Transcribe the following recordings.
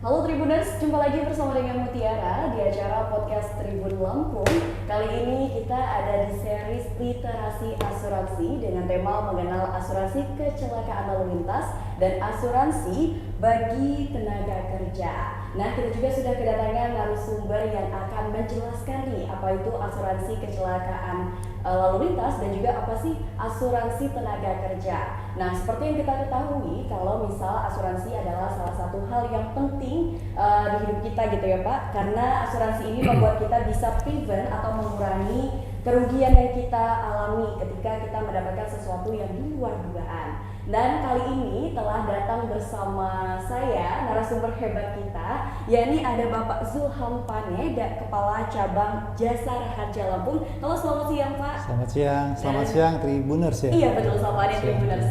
Halo Tribuners, jumpa lagi bersama dengan Mutiara di acara podcast Tribun Lampung. Kali ini kita ada di series literasi asuransi dengan tema mengenal asuransi kecelakaan lalu lintas dan asuransi bagi tenaga kerja. Nah, kita juga sudah kedatangan narasumber yang akan menjelaskan nih apa itu asuransi kecelakaan lalu lintas dan juga apa sih asuransi tenaga kerja. Nah, seperti yang kita ketahui, kalau misal asuransi adalah salah satu hal yang penting di hidup kita gitu ya Pak, karena asuransi ini membuat kita bisa prevent atau mengurangi kerugian yang kita alami ketika kita mendapatkan sesuatu yang di luar dugaan. Dan kali ini telah datang bersama saya narasumber hebat kita, yakni ada Bapak Zulham Paneda, Kepala Cabang Jasara Harja Lampung. Halo, selamat siang Pak. Selamat siang Tribuners ya. Iya betul, selamat hari Tribuners.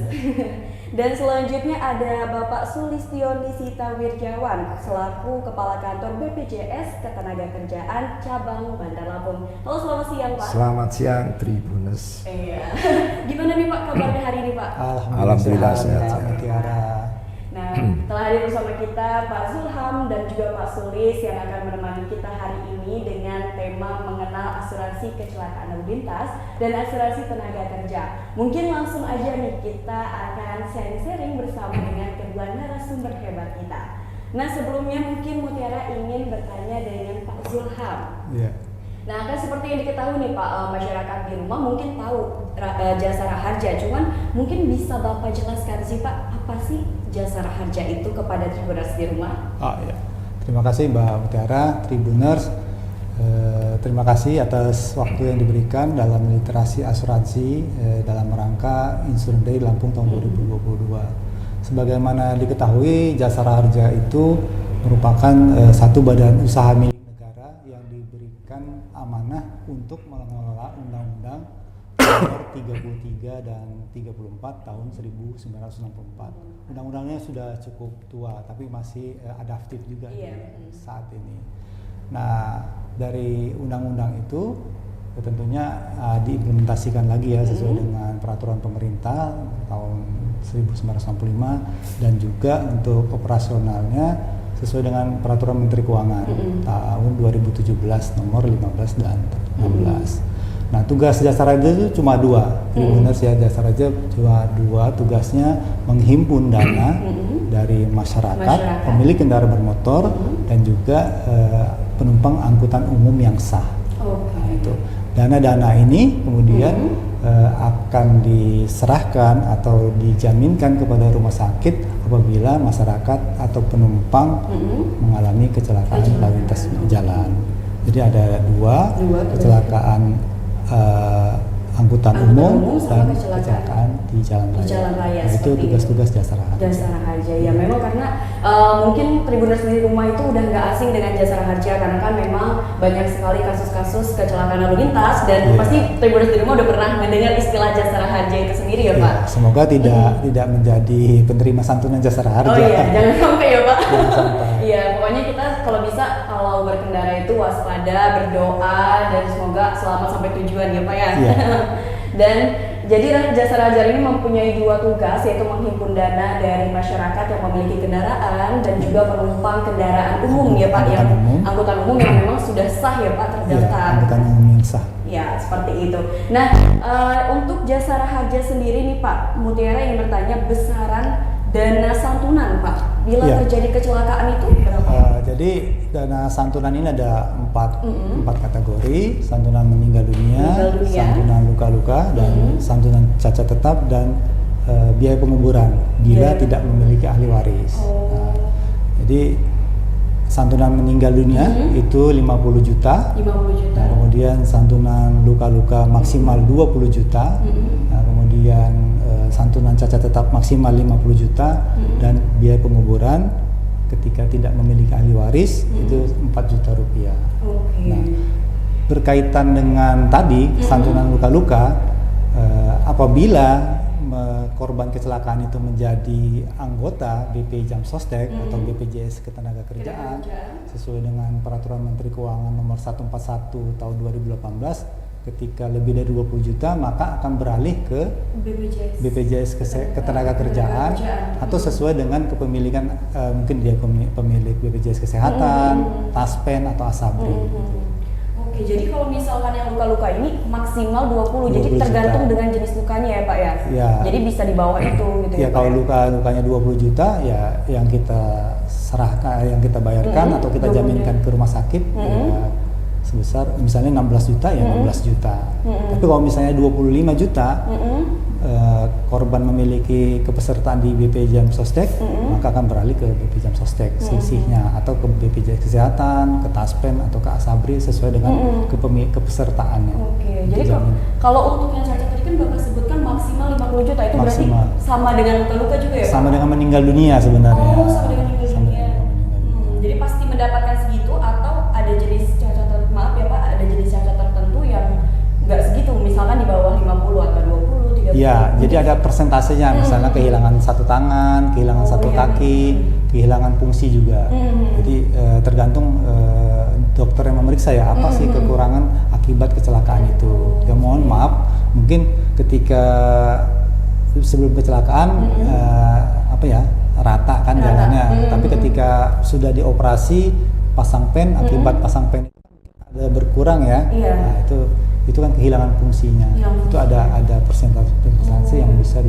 Dan selanjutnya ada Bapak Sulistiono Sita Wirjawan selaku Kepala Kantor BPJS Ketenagakerjaan Cabang Bandar Lampung. Halo, selamat siang Pak. Selamat siang Tribuners. Iya. Gimana nih Pak kabarnya hari ini Pak? Alhamdulillah sehat. Nah, telah hadir bersama kita Pak Zulham dan juga Pak Sulis yang akan menemani kita hari ini dengan tema mengenal asuransi kecelakaan lalu lintas dan asuransi tenaga kerja. Mungkin langsung aja nih kita akan sharing-sharing bersama dengan kedua narasumber hebat kita. Nah, sebelumnya mungkin Mutiara ingin bertanya dengan Pak Zulham. Iya. Nah, kan seperti yang diketahui nih Pak, masyarakat di rumah mungkin tahu Jasara Harja, cuman mungkin bisa Bapak jelaskan sih Pak, apa sih Jasara Harja itu kepada Tribuners di rumah? Iya. Terima kasih Mbak Mutiara, Tribuners. Terima kasih atas waktu yang diberikan dalam literasi asuransi dalam rangka Insurance Day Lampung tahun 2022. Sebagaimana diketahui, Jasara Harja itu merupakan satu badan usaha milik negara yang diberikan amanah untuk mengelola undang-undang nomor 33 dan 34 tahun 1964. Undang-undangnya sudah cukup tua tapi masih adaptif juga saat ini. Nah, dari undang-undang itu tentunya diimplementasikan lagi ya sesuai dengan peraturan pemerintah tahun 1965 dan juga untuk operasionalnya sesuai dengan peraturan Menteri Keuangan tahun 2017 nomor 15 dan 16. Nah, tugas Jasara Harja itu cuma dua. Tribuners ya, Jasara Harja cuma dua, tugasnya menghimpun dana dari masyarakat, pemilik kendaraan bermotor dan juga penumpang angkutan umum yang sah. Nah, itu. Dana-dana ini kemudian akan diserahkan atau dijaminkan kepada rumah sakit apabila masyarakat atau penumpang mengalami kecelakaan lalu lintas jalan. Jadi ada dua kecelakaan angkutan umum dan kecelakaan di jalan raya. Nah, itu tugas-tugas Jasara Harja. Jasara Harja ya, memang karena mungkin Tribuners di rumah itu udah nggak asing dengan Jasara Harja karena kan memang banyak sekali kasus-kasus kecelakaan lalu lintas dan pasti Tribuners di rumah udah pernah mendengar istilah Jasara Harja itu sendiri ya Pak. Semoga tidak menjadi penerima santunan Jasara Harja. Oh iya, jangan sampai ya Pak. Jangan sampai. Iya, pokoknya kita kalau bisa kalau berkendara itu waspada, berdoa dan semoga selamat sampai tujuan ya Pak ya. Dan jadi Jasara Harja ini mempunyai dua tugas, yaitu menghimpun dana dari masyarakat yang memiliki kendaraan dan juga penumpang kendaraan umum ya Pak, yang angkutan umum yang memang sudah sah ya Pak terdaftar. Angkutan umum yang sah. Ya, seperti itu. Nah, untuk Jasara Harja sendiri nih Pak, Mutiara ingin bertanya besaran dana santunan Pak bila terjadi kecelakaan itu berapa? Jadi dana santunan ini ada empat kategori: santunan meninggal dunia, santunan luka-luka, dan santunan cacat tetap, dan biaya penguburan bila tidak memiliki ahli waris. Nah, jadi santunan meninggal dunia itu 50 juta. Nah, kemudian santunan luka-luka maksimal 20 juta. Nah, kemudian santunan cacat tetap maksimal 50 juta dan biaya penguburan ketika tidak memiliki ahli waris itu 4 juta rupiah. Nah, berkaitan dengan tadi santunan luka-luka, apabila korban kecelakaan itu menjadi anggota BP Jam Sostek atau BPJS Ketenagakerjaan sesuai dengan peraturan Menteri Keuangan nomor 141 tahun 2018, ketika lebih dari 20 juta maka akan beralih ke BPJS Ketenagakerjaan atau sesuai dengan kepemilikan mungkin dia pemilik BPJS Kesehatan, Taspen atau Asabri. Gitu. Oke, jadi kalau misalkan yang luka-luka ini maksimal 20 jadi tergantung dengan jenis lukanya ya Pak ya? Ya. Jadi bisa di bawah itu gitu ya? Ya Kalau Pak, lukanya 20 juta ya yang kita serahkan, yang kita bayarkan atau kita jaminkan ke rumah sakit ya sebesar misalnya 16 juta ya 16 juta. Tapi kalau misalnya 25 juta korban memiliki kepesertaan di BPJS Sostek, maka akan beralih ke BPJS Sostek selisihnya atau ke BPJS Kesehatan, ke Taspen atau ke Asabri sesuai dengan kepesertaannya. Oke, jadi kalau untuk yang cacat tadi kan Bapak sebutkan maksimal 50 juta itu maksimal. Berarti sama dengan luka-luka juga ya Pak? Sama dengan meninggal dunia sebenarnya. Oh, sama dengan meninggal dunia. Jadi pasti mendapatkan segitu atau ada jenis cacat, maaf ya Pak, ada jenis cacat tertentu yang nggak segitu, misalkan di bawah 50 atau 20, 30. Iya, jadi ada persentasenya, misalnya kehilangan satu tangan, kehilangan satu kaki, kehilangan fungsi juga. Jadi tergantung dokter yang memeriksa ya, apa sih kekurangan akibat kecelakaan itu. Ya mohon maaf, mungkin ketika sebelum kecelakaan rata kan jalannya, tapi ketika sudah dioperasi pasang pen, akibat pasang pen ada berkurang ya. Nah, itu kan kehilangan fungsinya. Itu ada persentase yang bisa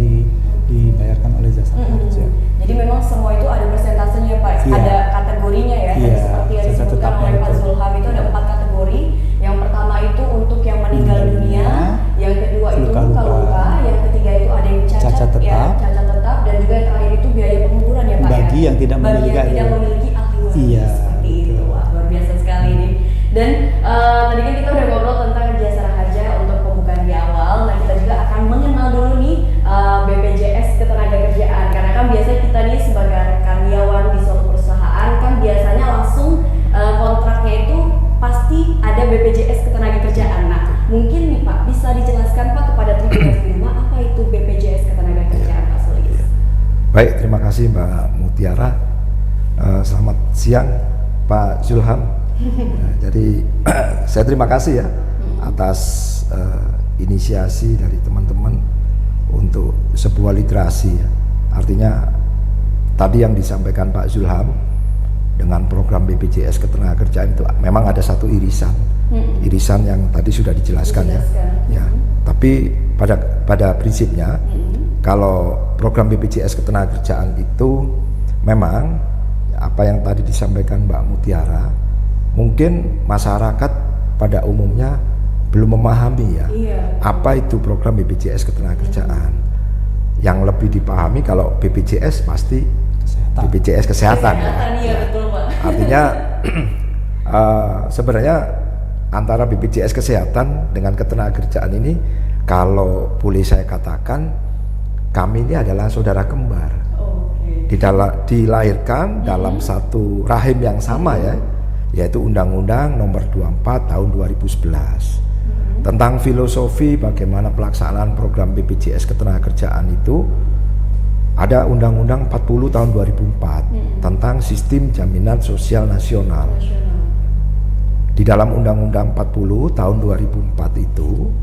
dibayarkan oleh jasa marga. Jadi memang semua itu ada persentasenya Pak. Ada kategorinya ya. Seperti yang disebutkan oleh Pak Zulham itu ada 4 kategori. Yang pertama itu untuk yang meninggal dunia, yang kedua itu luka-luka, yang ketiga itu ada yang cacat tetap, dan juga yang terakhir itu biaya penguburan ya Pak. Bagi yang tidak memiliki ahli waris. Iya, seperti itu. Wah, luar biasa sekali ini. Dan tadi kan kita udah ngobrol tentang jasa harja untuk pembukaan di awal. Nah, kita juga akan mengenal dulu nih BPJS Ketenagakerjaan. Karena kan biasanya kita nih sebagai karyawan di suatu perusahaan kan biasanya langsung kontraknya itu pasti ada BPJS Ketenagakerjaan. Nah, mungkin nih Pak bisa dijelaskan Pak kepada Tribuners di rumah apa itu BPJS Ketenagakerjaan Pak Sulis. Baik, terima kasih Mbak Mutiara. Selamat siang Pak Zulham. Nah, jadi saya terima kasih ya atas inisiasi dari teman-teman untuk sebuah literasi ya. Artinya tadi yang disampaikan Pak Zulham dengan program BPJS Ketenagakerjaan itu memang ada satu irisan yang tadi sudah dijelaskan ya. Tapi pada prinsipnya kalau program BPJS Ketenagakerjaan itu memang apa yang tadi disampaikan Mbak Mutiara, mungkin masyarakat pada umumnya belum memahami ya apa itu program BPJS Ketenagakerjaan. Yang lebih dipahami kalau BPJS pasti BPJS Kesehatan ya. Iya, betul Pak. Artinya sebenarnya antara BPJS Kesehatan dengan Ketenagakerjaan ini kalau boleh saya katakan kami ini adalah saudara kembar. Dilahirkan dalam satu rahim yang sama ya, yaitu Undang-Undang Nomor 24 Tahun 2011 tentang filosofi bagaimana pelaksanaan program BPJS Ketenagakerjaan itu. Ada Undang-Undang 40 Tahun 2004 tentang Sistem Jaminan Sosial Nasional. Di dalam Undang-Undang 40 Tahun 2004 itu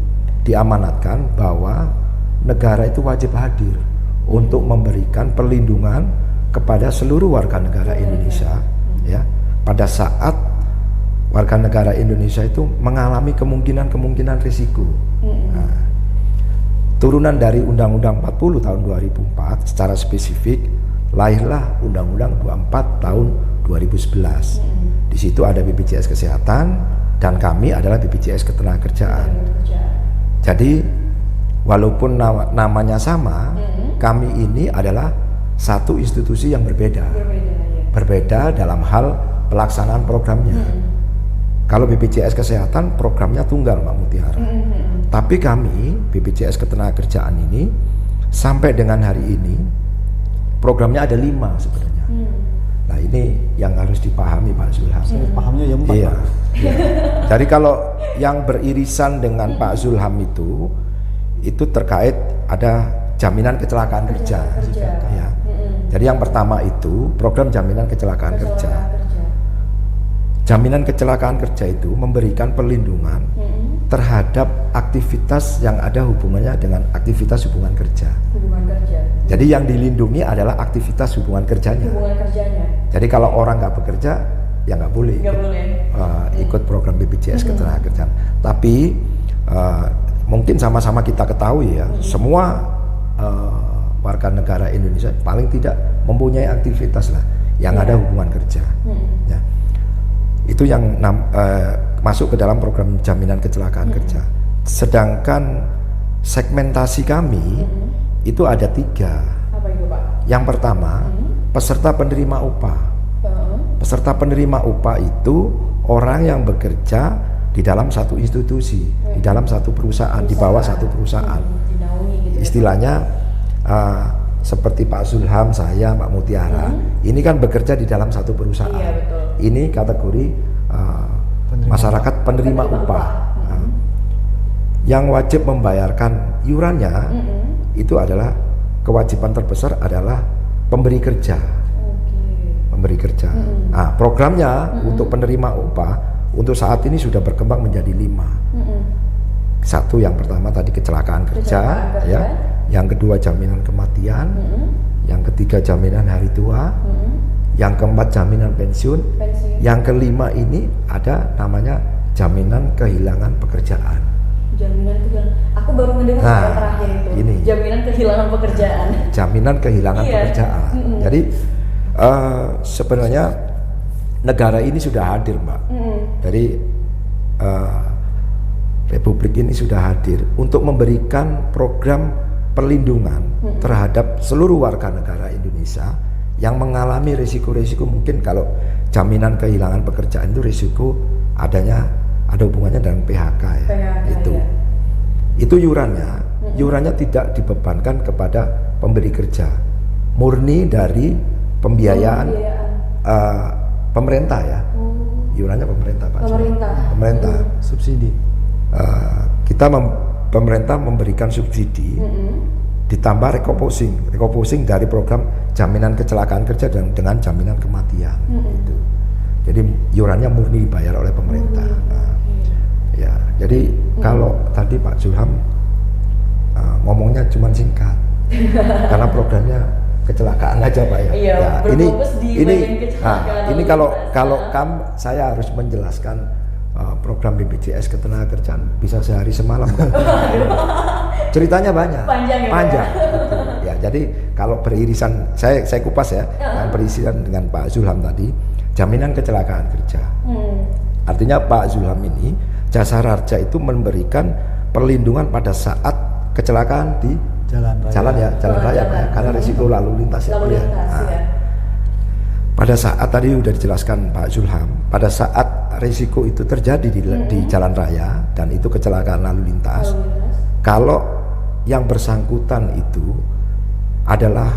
diamanatkan bahwa negara itu wajib hadir untuk memberikan perlindungan kepada seluruh warga negara Indonesia ya, pada saat warga negara Indonesia itu mengalami kemungkinan risiko. Nah, turunan dari Undang-Undang 40 tahun 2004 secara spesifik lahirlah Undang-Undang 24 tahun 2011. Di situ ada BPJS Kesehatan dan kami adalah BPJS Ketenagakerjaan. Jadi walaupun namanya sama, kami ini adalah satu institusi yang berbeda. Berbeda dalam hal pelaksanaan programnya. Kalau BPJS Kesehatan programnya tunggal Mbak Mutiara. Tapi kami BPJS Ketenagakerjaan ini sampai dengan hari ini programnya ada 5 sebenarnya. Nah ini yang harus dipahami Pak Zulham. Pahamnya ya 4. Iya. Jadi kalau yang beririsan dengan Pak Zulham itu terkait ada jaminan kecelakaan kerja. Ya. Jadi yang pertama itu program jaminan kecelakaan kerja. Jaminan kecelakaan kerja itu memberikan perlindungan terhadap aktivitas yang ada hubungannya dengan aktivitas hubungan kerja. Hubungan kerja. Jadi yang dilindungi adalah aktivitas hubungan kerjanya. Hubungan kerjanya. Jadi kalau orang nggak bekerja, ya nggak boleh, ikut program BPJS Ketenagakerjaan. Tapi mungkin sama-sama kita ketahui ya, semua warga negara Indonesia paling tidak mempunyai aktivitas lah yang ada hubungan kerja. Ya. Itu yang masuk ke dalam program jaminan kecelakaan kerja. Sedangkan segmentasi kami itu ada 3. Apa itu, Pak? Yang pertama, peserta penerima upah. Peserta penerima upah itu orang yang bekerja di dalam satu institusi, di dalam satu perusahaan, di bawah satu perusahaan. Istilahnya seperti Pak Zulham, saya, Mbak Mutiara, ini kan bekerja di dalam satu perusahaan. Iya, betul. Ini kategori masyarakat penerima upah. Yang wajib membayarkan iurannya itu adalah kewajiban terbesar adalah pemberi kerja. Pemberi kerja. Nah, programnya untuk penerima upah untuk saat ini sudah berkembang menjadi 5. Satu, yang pertama tadi kecelakaan kerja, ya. Yang kedua jaminan kematian, yang ketiga jaminan hari tua, yang keempat jaminan pensiun, yang kelima ini ada namanya jaminan kehilangan pekerjaan. Jaminan kehilangan. Aku baru mendengar yang terakhir itu. Ini. Jaminan kehilangan pekerjaan. Jaminan kehilangan pekerjaan. Jadi sebenarnya negara ini sudah hadir, Mbak. Dari Republik ini sudah hadir untuk memberikan program perlindungan terhadap seluruh warga negara Indonesia yang mengalami risiko-risiko. Mungkin kalau jaminan kehilangan pekerjaan itu risiko ada hubungannya dengan PHK ya. Itu yurannya tidak dibebankan kepada pemberi kerja, murni dari pembiayaan pemerintah ya. Yurannya pemerintah, Pak. Pemerintah. Subsidi. Pemerintah memberikan subsidi, ditambah recomposing dari program jaminan kecelakaan kerja dengan jaminan kematian. Gitu. Jadi yurannya murni dibayar oleh pemerintah. Ya, jadi kalau tadi Pak Zulham ngomongnya cuma singkat, karena programnya kecelakaan aja, Pak ya. Iya, ya, ini kalau saya harus menjelaskan program BPJS Ketenagakerjaan bisa sehari semalam. Ceritanya banyak, panjang. Gitu. Ya, jadi kalau beririsan, saya kupas ya, yang beririsan dengan Pak Zulham tadi, jaminan kecelakaan kerja. Artinya Pak Zulham ini, Jasara Harja itu memberikan perlindungan pada saat kecelakaan di jalan raya, Pak ya, karena risiko lalu lintas ya. Pada saat tadi sudah dijelaskan Pak Zulham, pada saat risiko itu terjadi di jalan raya dan itu kecelakaan lalu lintas, kalau yang bersangkutan itu adalah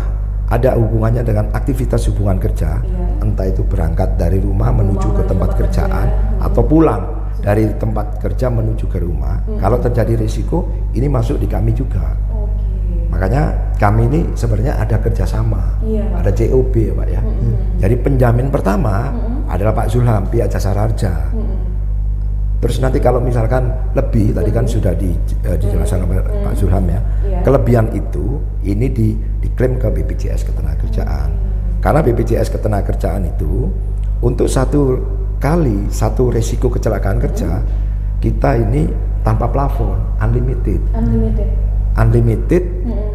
ada hubungannya dengan aktivitas hubungan kerja, entah itu berangkat dari rumah menuju ke tempat kerjaan atau pulang dari tempat kerja menuju ke rumah, kalau terjadi risiko ini masuk di kami juga. Makanya kami ini sebenarnya ada kerjasama, ada JOB ya, Pak ya. Jadi penjamin pertama adalah Pak Zulham, pihak Jasara Harja. Terus nanti kalau misalkan lebih, tadi kan sudah dijelaskan oleh Pak Zulham ya, kelebihan itu ini diklaim ke BPJS Ketenagakerjaan. Karena BPJS Ketenagakerjaan itu untuk satu resiko kecelakaan kerja, kita ini tanpa plafon, unlimited.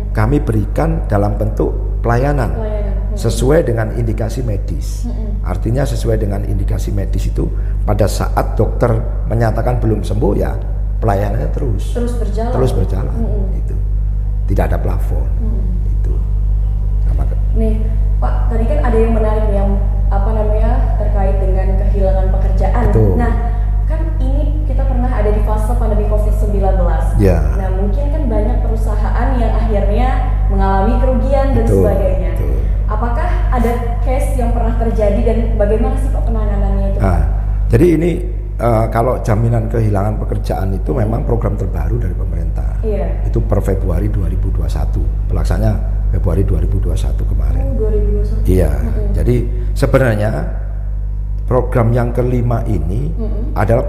Kami berikan dalam bentuk pelayanan sesuai dengan indikasi medis. Artinya sesuai dengan indikasi medis itu pada saat dokter menyatakan belum sembuh ya pelayanannya terus berjalan. Itu tidak ada plafon. Itu. Nih Pak, tadi kan ada yang menarik yang terkait dengan kehilangan pekerjaan. Betul. Nah, kan ini kita pernah ada di fase pandemi COVID-19. Ya. Nah, mungkin kan banyak perusahaan yang akhirnya mengalami kerugian dan sebagainya. Betul. Apakah ada case yang pernah terjadi dan bagaimana sih Pak penanganannya itu? Jadi ini kalau jaminan kehilangan pekerjaan itu memang program terbaru dari pemerintah. Itu per Februari 2021, pelaksananya Februari 2021 kemarin. 2021. Iya. Jadi sebenarnya program yang kelima ini adalah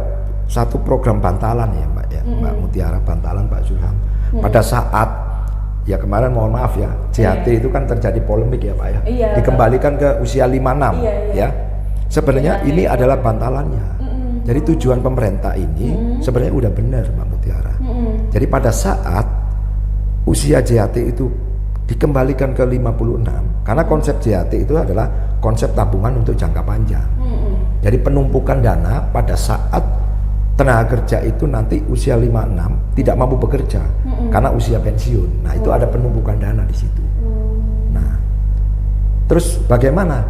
satu program bantalan ya Mbak ya, Mbak Mutiara, bantalan Pak Zulham. Pada saat ya kemarin mohon maaf ya, JHT itu kan terjadi polemik ya Pak ya, dikembalikan ke usia 56 ya. Sebenarnya ini adalah bantalannya. Jadi tujuan pemerintah ini sebenarnya udah benar Mbak Mutiara. Jadi pada saat usia JHT itu dikembalikan ke 56, karena konsep JHT itu adalah konsep tabungan untuk jangka panjang. Jadi penumpukan dana pada saat tenaga kerja itu nanti usia 56 tidak mampu bekerja karena usia pensiun. Nah, itu ada penumpukan dana di situ. Nah, terus bagaimana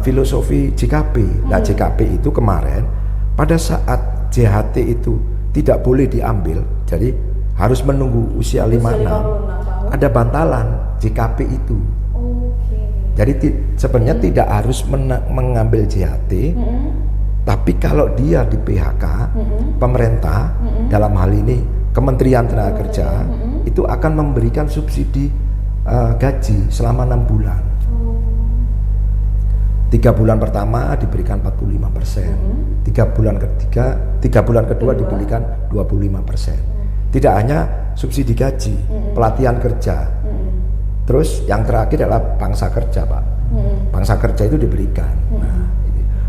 filosofi JKP? Nah, JKP itu kemarin pada saat JHT itu tidak boleh diambil, jadi harus menunggu usia 56, ada bantalan JKP itu. Jadi sebenarnya tidak harus mengambil JHT, tapi kalau dia di PHK, pemerintah dalam hal ini Kementerian Tenaga Kerja itu akan memberikan subsidi gaji selama 6 bulan. 3 bulan pertama diberikan 45%, 3 bulan kedua diberikan 25%. Tidak hanya subsidi gaji, pelatihan kerja, terus yang terakhir adalah pangsa kerja Pak. Pangsa kerja itu diberikan. Nah,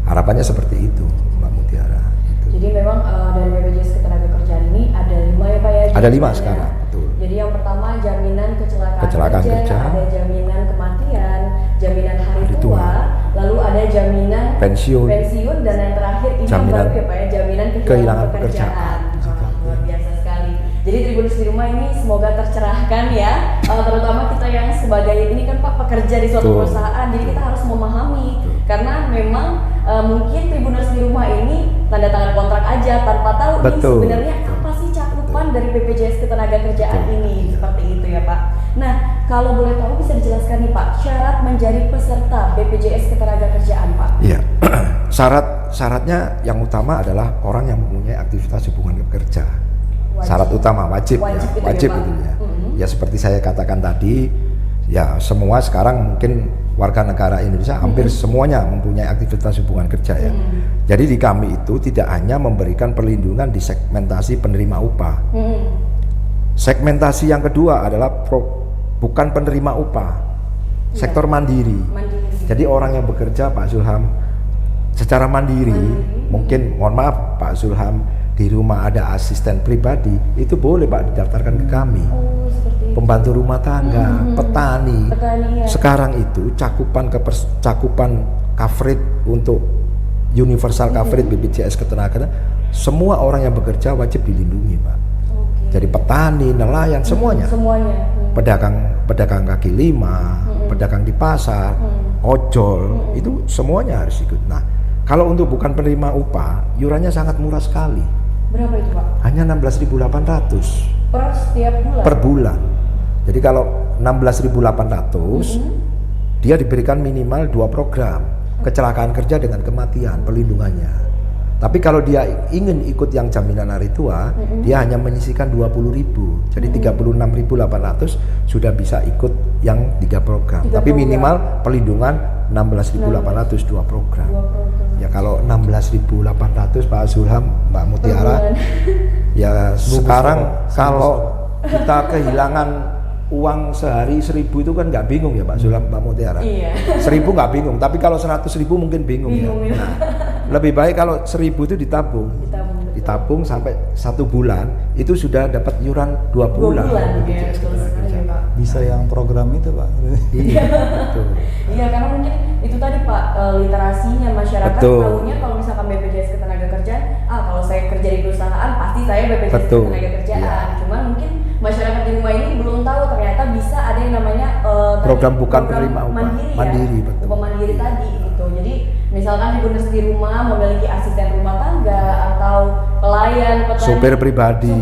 harapannya seperti itu Mbak Mutiara. Jadi memang dari BPJS Ketenagakerjaan ini ada 5 ya Pak ya? Ada 5 sekarang, betul. Jadi yang pertama jaminan kecelakaan kerja, ada jaminan kematian, jaminan hari tua, lalu ada jaminan pensiun, dan yang terakhir ini jaminan baru ya Pak ya, jaminan kehilangan pekerjaan. Luar biasa sekali. Jadi Tribuners di rumah ini semoga tercerahkan ya, terutama kita yang sebagai ini kan Pak pekerja di suatu perusahaan, jadi kita harus memahami karena memang mungkin Tribuners di rumah ini tanda tangan kontrak aja tanpa tahu ini sebenarnya apa sih cakupan dari BPJS Ketenagakerjaan ini, seperti itu ya Pak. Nah, kalau boleh tahu bisa dijelaskan nih Pak, syarat menjadi peserta BPJS Ketenagakerjaan Pak? Iya, syaratnya yang utama adalah orang yang mempunyai aktivitas hubungan kerja. Syarat utama wajib itu ya. Ya seperti saya katakan tadi, ya semua sekarang mungkin warga negara Indonesia hampir semuanya mempunyai aktivitas hubungan kerja ya. Jadi di kami itu tidak hanya memberikan perlindungan di segmentasi penerima upah. Segmentasi yang kedua adalah bukan penerima upah, sektor mandiri. Jadi orang yang bekerja Pak Zulham secara mandiri, mungkin mohon maaf Pak Zulham di rumah ada asisten pribadi, itu boleh Pak didaftarkan ke kami. Pembantu rumah tangga, petani ya. Sekarang itu cakupan coverage untuk universal coverage BPJS Ketenagakerjaan, semua orang yang bekerja wajib dilindungi Pak. Jadi petani, nelayan, semuanya. Pedagang kaki lima, pedagang di pasar, ojol, itu semuanya harus ikut. Nah, kalau untuk bukan penerima upah, iurannya sangat murah sekali. Berapa itu Pak? Hanya 16.800 per setiap bulan? Per bulan. Jadi kalau 16.800 dia diberikan minimal 2 program kecelakaan kerja dengan kematian perlindungannya. Tapi kalau dia ingin ikut yang jaminan hari tua, dia hanya menyisihkan 20.000. Jadi 36.800 sudah bisa ikut yang 3 program. Tapi minimal perlindungan 16.800 2 program. Ya kalau 16.800 Pak Zulham, Mbak Mutiara, ya sekarang kalau kita kehilangan uang sehari 1.000 itu kan nggak bingung ya Pak Zulham, Mbak Mutiara. 1.000 nggak bingung, tapi kalau 100.000 mungkin bingung ya. Nah, lebih baik kalau 1.000 itu ditabung sampai 1 bulan, itu sudah dapat iuran 2 bulan. Bisa yang program itu Pak. Iya, betul. Iya, karena mungkin itu tadi Pak, literasinya masyarakat tahunya kalau misalkan BPJS Ketenagakerjaan, kalau saya kerja di perusahaan pasti saya BPJS Ketenagakerjaan. Ya. Cuman mungkin masyarakat di rumah ini belum tahu ternyata bisa ada yang namanya program bukan penerima upah mandiri, ya? betul. Upah mandiri tadi gitu. Jadi misalkan Tribuners di rumah memiliki asisten rumah tangga atau pelayan, petani, supir pribadi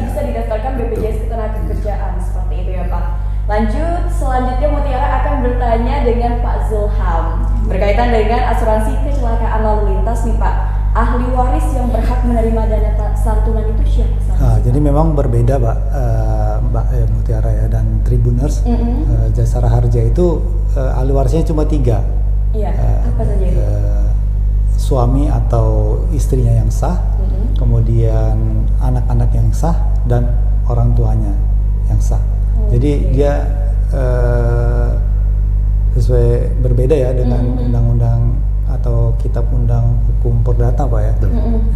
bisa didaftarkan BPJS Ketenagakerjaan, seperti itu ya Pak. Lanjut, selanjutnya Mutiara akan bertanya dengan Pak Zulham berkaitan dengan asuransi kecelakaan lalu lintas nih Pak. Ahli waris yang berhak menerima dana santunan itu siapa? Jadi memang berbeda Pak, Mbak Mutiara ya dan Tribuners. Jasara Harja itu ahli warisnya cuma 3. Iya, apa saja itu? suami atau istrinya yang sah, kemudian anak-anak yang sah dan orang tuanya yang sah. Jadi dia sesuai berbeda ya dengan undang-undang atau kitab undang hukum perdata Pak ya.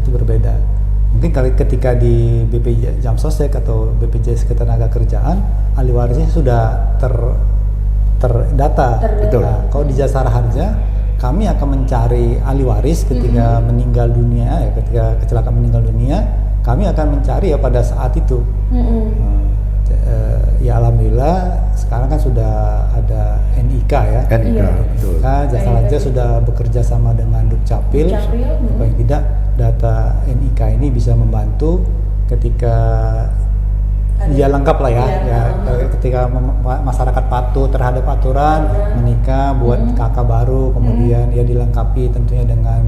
Itu berbeda. Mungkin ketika di BPJS Jamsostek atau BPJS Ketenagakerjaan, ahli warisnya sudah terdata. Betul. Nah, kalau di Jasara Harja, kami akan mencari ahli waris ketika meninggal dunia, ya, ketika kecelakaan meninggal dunia, kami akan mencari ya pada saat itu. Ya alhamdulillah sekarang kan sudah ada NIK ya. NIK, betul. Jasara Harja sudah bekerja sama dengan Dukcapil. Paling tidak data NIK ini bisa membantu ketika ya lengkap lah ya, ketika masyarakat patuh terhadap aturan menikah, buat kakak baru, kemudian ya dilengkapi tentunya dengan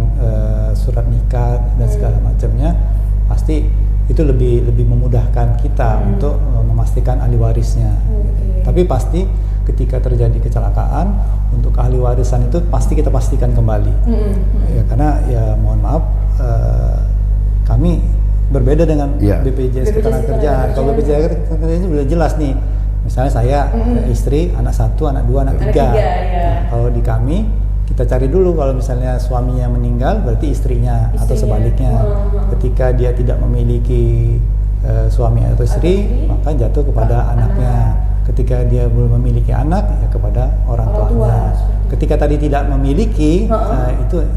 surat nikah dan segala macamnya, pasti itu lebih memudahkan kita untuk memastikan ahli warisnya. Tapi pasti ketika terjadi kecelakaan, untuk ahli warisan itu pasti kita pastikan kembali. Ya, karena ya mohon maaf, kami berbeda dengan BPJS Ketenagakerjaan. Kalau BPJS Ketenagakerjaan itu sudah jelas nih, misalnya saya istri, anak 1, anak 2, anak 3. Nah, kalau di kami kita cari dulu, kalau misalnya suaminya meninggal berarti istrinya atau sebaliknya. Ketika dia tidak memiliki suami atau istri, maka jatuh kepada anaknya. Ketika dia belum memiliki anak, ya kepada orang tuanya. Ketika tadi tidak memiliki,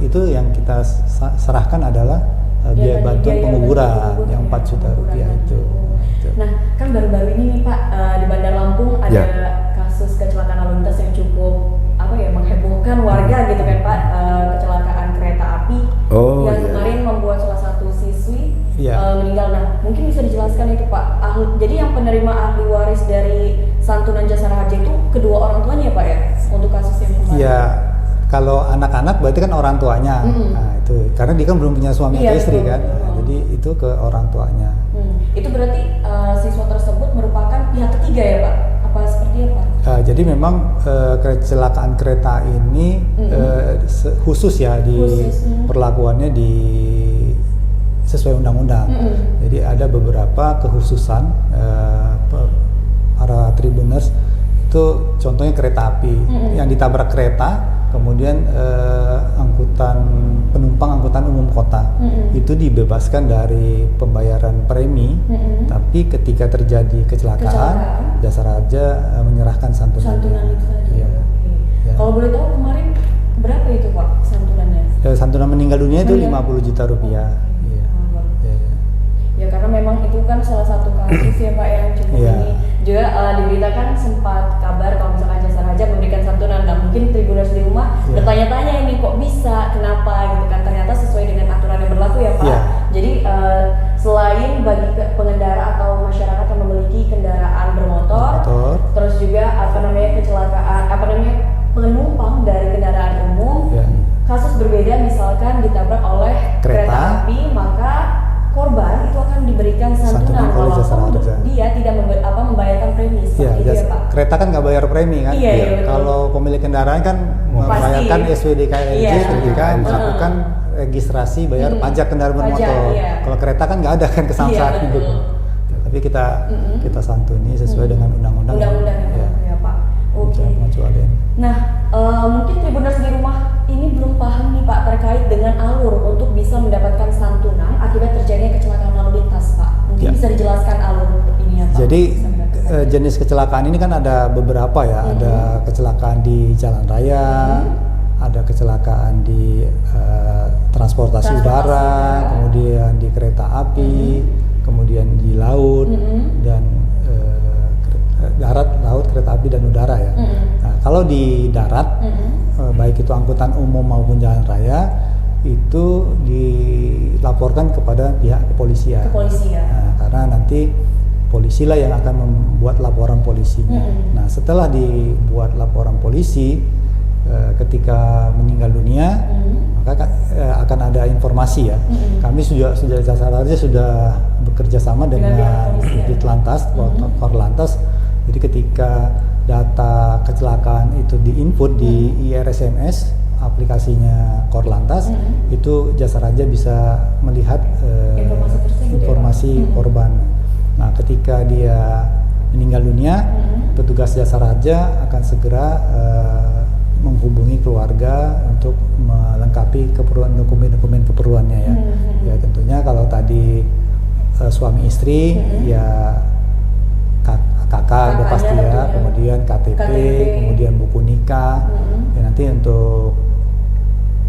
itu yang kita serahkan adalah biaya bantuan penguburan yang 4 juta rupiah itu. Nah, kan baru-baru ini nih Pak, di Bandar Lampung ada kasus kecelakaan lalu lintas yang cukup menghebohkan warga gitu kan Pak, kecelakaan kereta api yang kemarin membuat salah satu siswi meninggal. Nah, mungkin bisa dijelaskan itu Pak, jadi yang penerima ahli waris dari santunan Jasara Harja itu kedua orang tuanya ya Pak ya, untuk kasus yang kemarin? Iya, kalau anak-anak berarti kan orang tuanya. Nah, itu karena dia kan belum punya suami atau istri kan, jadi itu ke orang tuanya. Itu berarti siswa tersebut merupakan pihak ketiga ya Pak? Apa seperti apa? Jadi memang kecelakaan kereta ini khusus ya perlakuannya sesuai undang-undang. Jadi ada beberapa kekhususan para tribuners itu, contohnya kereta api yang ditabrak kereta, kemudian angkutan umum kota itu dibebaskan dari pembayaran premi, tapi ketika terjadi kecelakaan Jasara Harja menyerahkan santunan itu tadi. Kalau boleh tahu kemarin berapa itu Pak santunannya? Santunan meninggal dunia itu 50 juta rupiah. Ya karena memang itu kan salah satu kasus ya Pak yang cukup ini juga diberitakan sempat kabar kalau misalkan Jasara Harja memberikan santunan. Nah, mungkin tribuners di rumah bertanya-tanya ini kok bisa, kenapa gitu kan, ternyata sesuai dengan aturan yang berlaku ya Pak. Jadi selain bagi pengendara atau masyarakat yang memiliki kendaraan bermotor, terus juga kecelakaan penumpang dari kendaraan umum, kasus berbeda misalkan ditabrak oleh kereta api, maka korban itu akan diberikan santunan walaupun dia tidak membayarkan premi. Pak. Kereta kan nggak bayar premi kan? Kalau pemilik kendaraan kan membayarkan SWDKLJ ketika melakukan registrasi bayar pajak kendaraan bermotor. Kalau kereta kan nggak ada kan kesamsaan gitu. Tapi kita santuni sesuai dengan undang-undang. Ya Pak. Oke. Nah, mungkin tribuners di rumah ini belum paham nih Pak terkait dengan alur untuk bisa mendapatkan santunan akibat terjadinya kecelakaan lalu lintas Pak. Mungkin bisa dijelaskan alur ini ya Pak. Jadi jenis kecelakaan ini kan ada beberapa ya, ada kecelakaan di jalan raya, ada kecelakaan di transportasi udara, kemudian di kereta api, kemudian di laut dan darat, laut, kereta api dan udara ya. Nah, kalau di darat, baik itu angkutan umum maupun jalan raya, itu dilaporkan kepada pihak kepolisian. Nah, karena nanti polisi lah yang akan membuat laporan polisinya. Nah, setelah dibuat laporan polisi, ketika meninggal dunia, maka akan ada informasi ya. Kami sudah Jasara Harja sudah bekerja sama dengan Ditlantas, Korlantas. Jadi ketika data kecelakaan itu diinput di IRSMS aplikasinya Korlantas, itu Jasa Raja bisa melihat Informasi tersebut, informasi ya, Pak? korban. Nah, ketika dia meninggal dunia, petugas Jasa Raja akan segera menghubungi keluarga untuk melengkapi keperluan dokumen keperluannya ya. Ya tentunya kalau tadi suami istri ya kakak udah pasti ya, kemudian KTP, kemudian buku nikah. Ya nanti untuk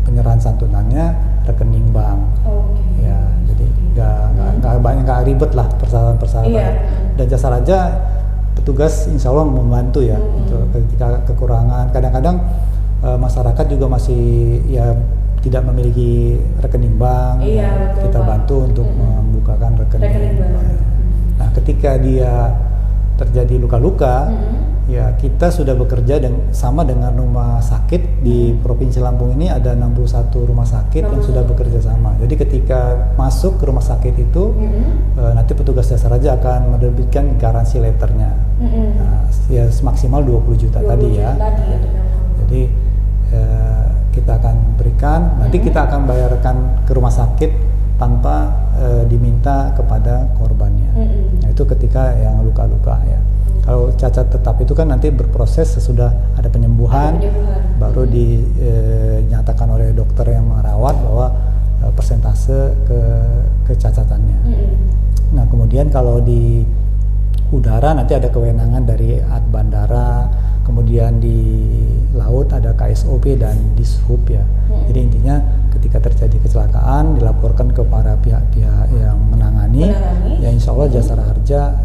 penyerahan santunannya rekening bank. Ya jadi nggak ribet lah persyaratan. Iya. Dan Jasa Raja petugas insya Allah membantu ya untuk ketika kekurangan. Kadang-kadang masyarakat juga masih ya tidak memiliki rekening bank. Iya, betul, kita Pak. bantu untuk membukakan rekening bank. Nah, ketika dia terjadi luka-luka, ya kita sudah bekerja sama dengan rumah sakit di Provinsi Lampung ini ada 61 rumah sakit yang sudah bekerja sama. Jadi ketika masuk ke rumah sakit itu, nanti petugas Jasa Raja akan menerbitkan garansi letternya. Nah, ya maksimal 20 juta tadi ya. Jadi kita akan berikan, nanti kita akan bayarkan ke rumah sakit tanpa diminta kepada korbannya. Nah, itu ketika yang luka-luka ya. Kalau cacat tetap itu kan nanti berproses sesudah ada penyembuhan. Baru dinyatakan oleh dokter yang merawat bahwa persentase kecacatannya. Nah, kemudian kalau di udara nanti ada kewenangan dari bandara, kemudian di laut ada KSOP dan Dishub ya. Jadi intinya ketika terjadi kecelakaan dilaporkan kepada pihak-pihak yang menangani. Ya insya Allah Jasa Raja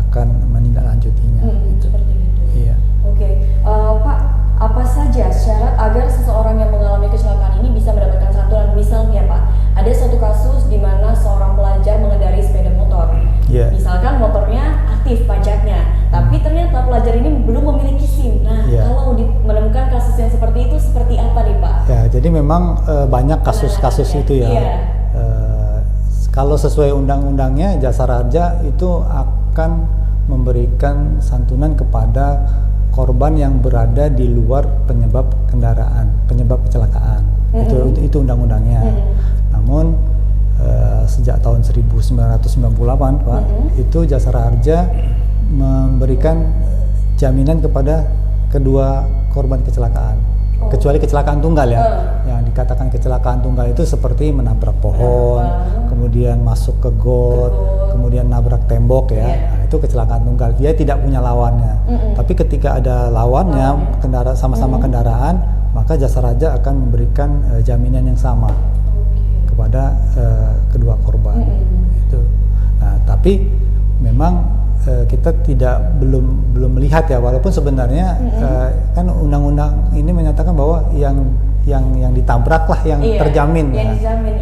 akan menindaklanjutinya. Seperti itu. Iya. Oke, Pak, apa saja syarat agar seseorang yang mengalami kecelakaan ini bisa mendapatkan santunan? Misalnya Pak, ada satu kasus di mana seorang pelajar mengendarai sepeda motor. Misalkan motornya aktif pajaknya, tapi ternyata pelajar ini belum memiliki SIM. Nah, kalau menemukan kasus yang seperti itu, seperti apa nih Pak? Ya, jadi memang banyak kasus-kasus itu ya. Kalau sesuai undang-undangnya, Jasa Raja itu akan memberikan santunan kepada korban yang berada di luar penyebab kendaraan, penyebab kecelakaan. Itu undang-undangnya. Namun sejak tahun 1998 Pak, itu Jasa Raja memberikan jaminan kepada kedua korban kecelakaan. Kecuali kecelakaan tunggal ya. Yang dikatakan kecelakaan tunggal itu seperti menabrak pohon, kemudian masuk ke got, kemudian nabrak tembok ya. Nah, itu kecelakaan tunggal. Dia tidak punya lawannya. Tapi ketika ada lawannya, sama-sama kendaraan, maka Jasa Raja akan memberikan jaminan yang sama kepada kedua korban. Itu. Nah, tapi memang kita belum melihat ya, walaupun sebenarnya kan undang-undang ini menyatakan bahwa yang ditabrak lah yang terjamin. Yang dijamin,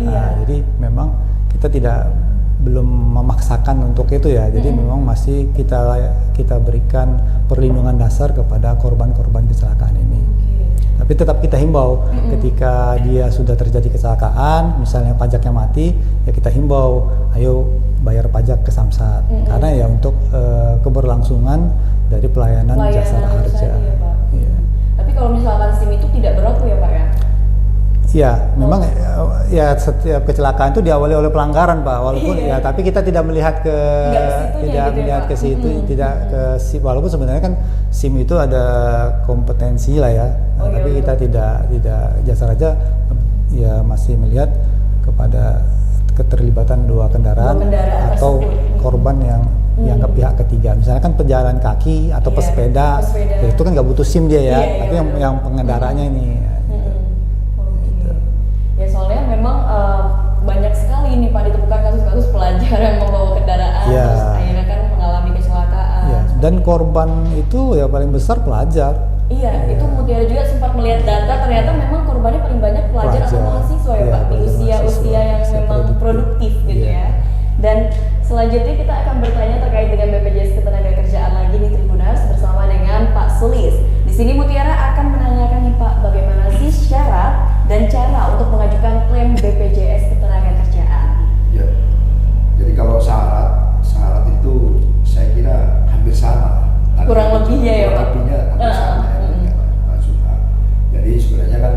jadi memang kita belum memaksakan untuk itu ya. Jadi memang masih kita berikan perlindungan dasar kepada korban-korban kecelakaan ini. Tapi tetap kita himbau ketika dia sudah terjadi kecelakaan, misalnya pajaknya mati, ya kita himbau, ayo bayar pajak ke Samsat, karena ya untuk keberlangsungan dari pelayanan Jasa Raja. Ya. Tapi kalau misalkan SIM itu tidak berlaku ya Pak ya? Ya, memang ya setiap kecelakaan itu diawali oleh pelanggaran Pak, walaupun ya tapi kita tidak melihat ke situ, tidak ke SIM, walaupun sebenarnya kan SIM itu ada kompetensi lah ya. Tapi kita tidak Jasa Raja ya masih melihat kepada keterlibatan dua kendaraan atau korban yang dianggap pihak ketiga. Misalnya kan pejalan kaki atau pesepeda, ya itu kan nggak butuh SIM dia ya, tapi yang pengendaranya ini. Ya soalnya memang banyak sekali ini Pak ditemukan kasus-kasus pelajar yang membawa kendaraan terus akhirnya kan mengalami kecelakaan. Dan korban itu ya paling besar pelajar. Itu Mutiara juga sempat melihat data, ternyata memang korbannya paling banyak pelajar atau mahasiswa ya Pak, di usia yang memang produktif gitu ya. Dan selanjutnya kita akan bertanya terkait dengan BPJS Ketenagakerjaan lagi nih Tribuners bersama dengan Pak Sulis. Di sini Mutiara akan menanyakan nih Pak, bagaimana sih syarat dan cara untuk mengajukan klaim BPJS Ketenagakerjaan? Ya, jadi kalau syarat itu saya kira hampir sama. Kurang lebihnya ya Pak? Kurang lebihnya hampir sama ya. Jadi sebenarnya kan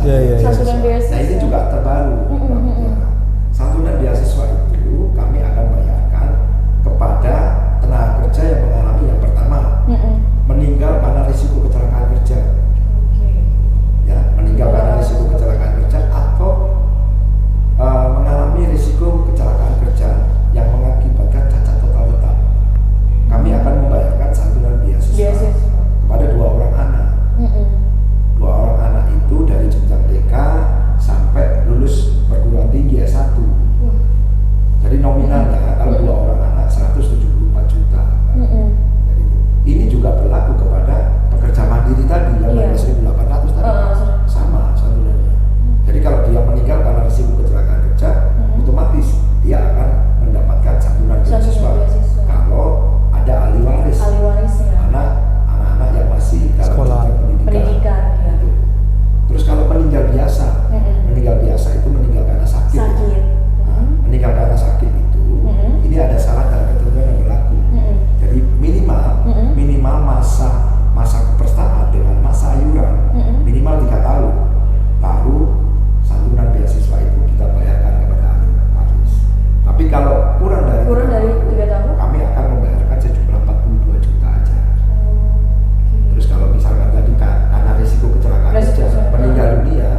saja. Santunan beasiswa. Nah ini juga terbaru. Santunan beasiswa itu kami akan bayarkan kepada tenaga kerja yang mengalami yang pertama meninggal karena risiko kecelakaan kerja. Ya, meninggal karena risiko kecelakaan kerja atau mengalami risiko kecelakaan kerja yang mengakibatkan cacat total tetap. Kami akan membayarkan santunan beasiswa kepada 2 orang anak. 2 orang anak itu dari jenjang TK sampai lulus perguruan tinggi S1. Jadi nominalnya kalau 2 orang anak 174 juta. Jadi, ini juga berlaku kepada pekerja mandiri tadi yang 1.800 tadi sama santunannya. Jadi kalau dia meninggal karena risiko kecelakaan kerja, otomatis dia akan mendapatkan santunan beasiswa. Kalau ada ahli waris, anak-anak yang masih dalam sekolah pendidikan. Gitu. Terus kalau meninggal biasa itu meninggal karena sakit. Nah, meninggal karena sakit itu, ini ada syarat dan ketentuan yang berlaku. Jadi minimal masa kepesertaan dengan masa iuran minimal 3 tahun, baru santunan beasiswa itu kita bayarkan kepada ahli waris. Tapi kalau kurang dari 3 tahun, kami akan membayarkan sejumlah 42 juta aja. Terus kalau misalkan tadi karena risiko kecelakaan kerja meninggal dunia,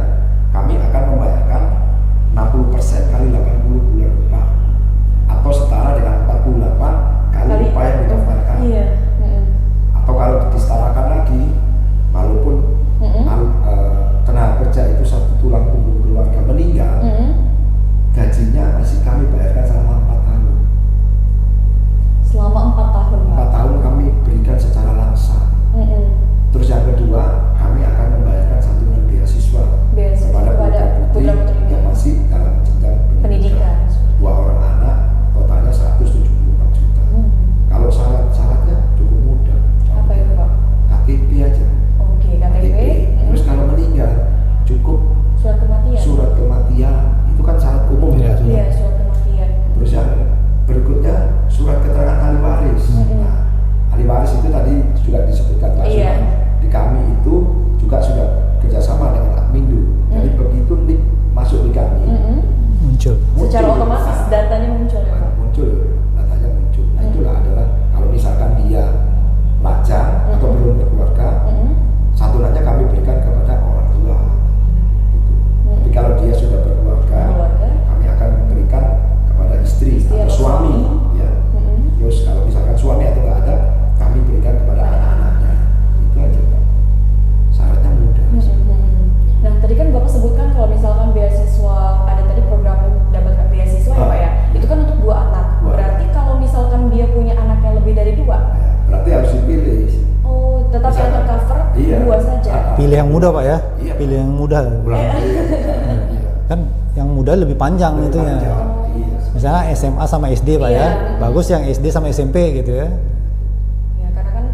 kami akan membayarkan 60% kali 80 bulan upah atau setara dengan 48 kali upah yang didaftarkan. Atau kalau disetarakan lagi, walaupun tenaga kerja itu satu tulang punggung keluarga meninggal, gajinya masih kami bayarkan selama 4 tahun. Selama 4 tahun. 4 tahun kami berikan secara langsung. Terus yang kedua, kami akan membayarkan santunan beasiswa kepada putra-putri yang masih dalam jenjang pendidikan. 2 orang anak, totalnya 174 juta. Kalau syaratnya cukup mudah. Apa itu Pak? KTP aja. KTP. Terus kalau meninggal cukup surat kematian. Itu kan syarat umum ya. Iya, surat kematian. Terus yang berikutnya surat keterangan ahli waris. Nah, ahli waris itu tadi juga disebutkan Pak Suman. Di kami itu juga sudah kerjasama dengan Admindu. Jadi begitu nik masuk di kami, muncul. Secara otomatis datanya muncul ya Pak? Datanya muncul. Nah itulah adalah kalau misalkan dia lajang atau belum berkeluarga, santunannya kami berikan kepada orang tua. Tapi kalau dia sudah berkeluarga, kami akan berikan kepada istri atau suami. Ya. Terus kalau misalkan suami atau nggak ada, kami berikan kepada anak-anaknya. Itu aja Pak. Syaratnya mudah. Nah tadi kan Bapak sebutkan kalau misalkan beasiswa, ada tadi program dapat beasiswa ya Pak ya, itu kan untuk 2 anak. Berarti kalau misalkan dia punya anak yang lebih dari 2, berarti harus dipilih. Oh, tetap yang tercover 2 saja. Pilih yang muda Pak ya, Iya, pilih yang muda. Kan yang muda lebih panjang itu ya. Misalnya SMA sama SD Pak ya, bagus yang SD sama SMP gitu ya. Ya karena kan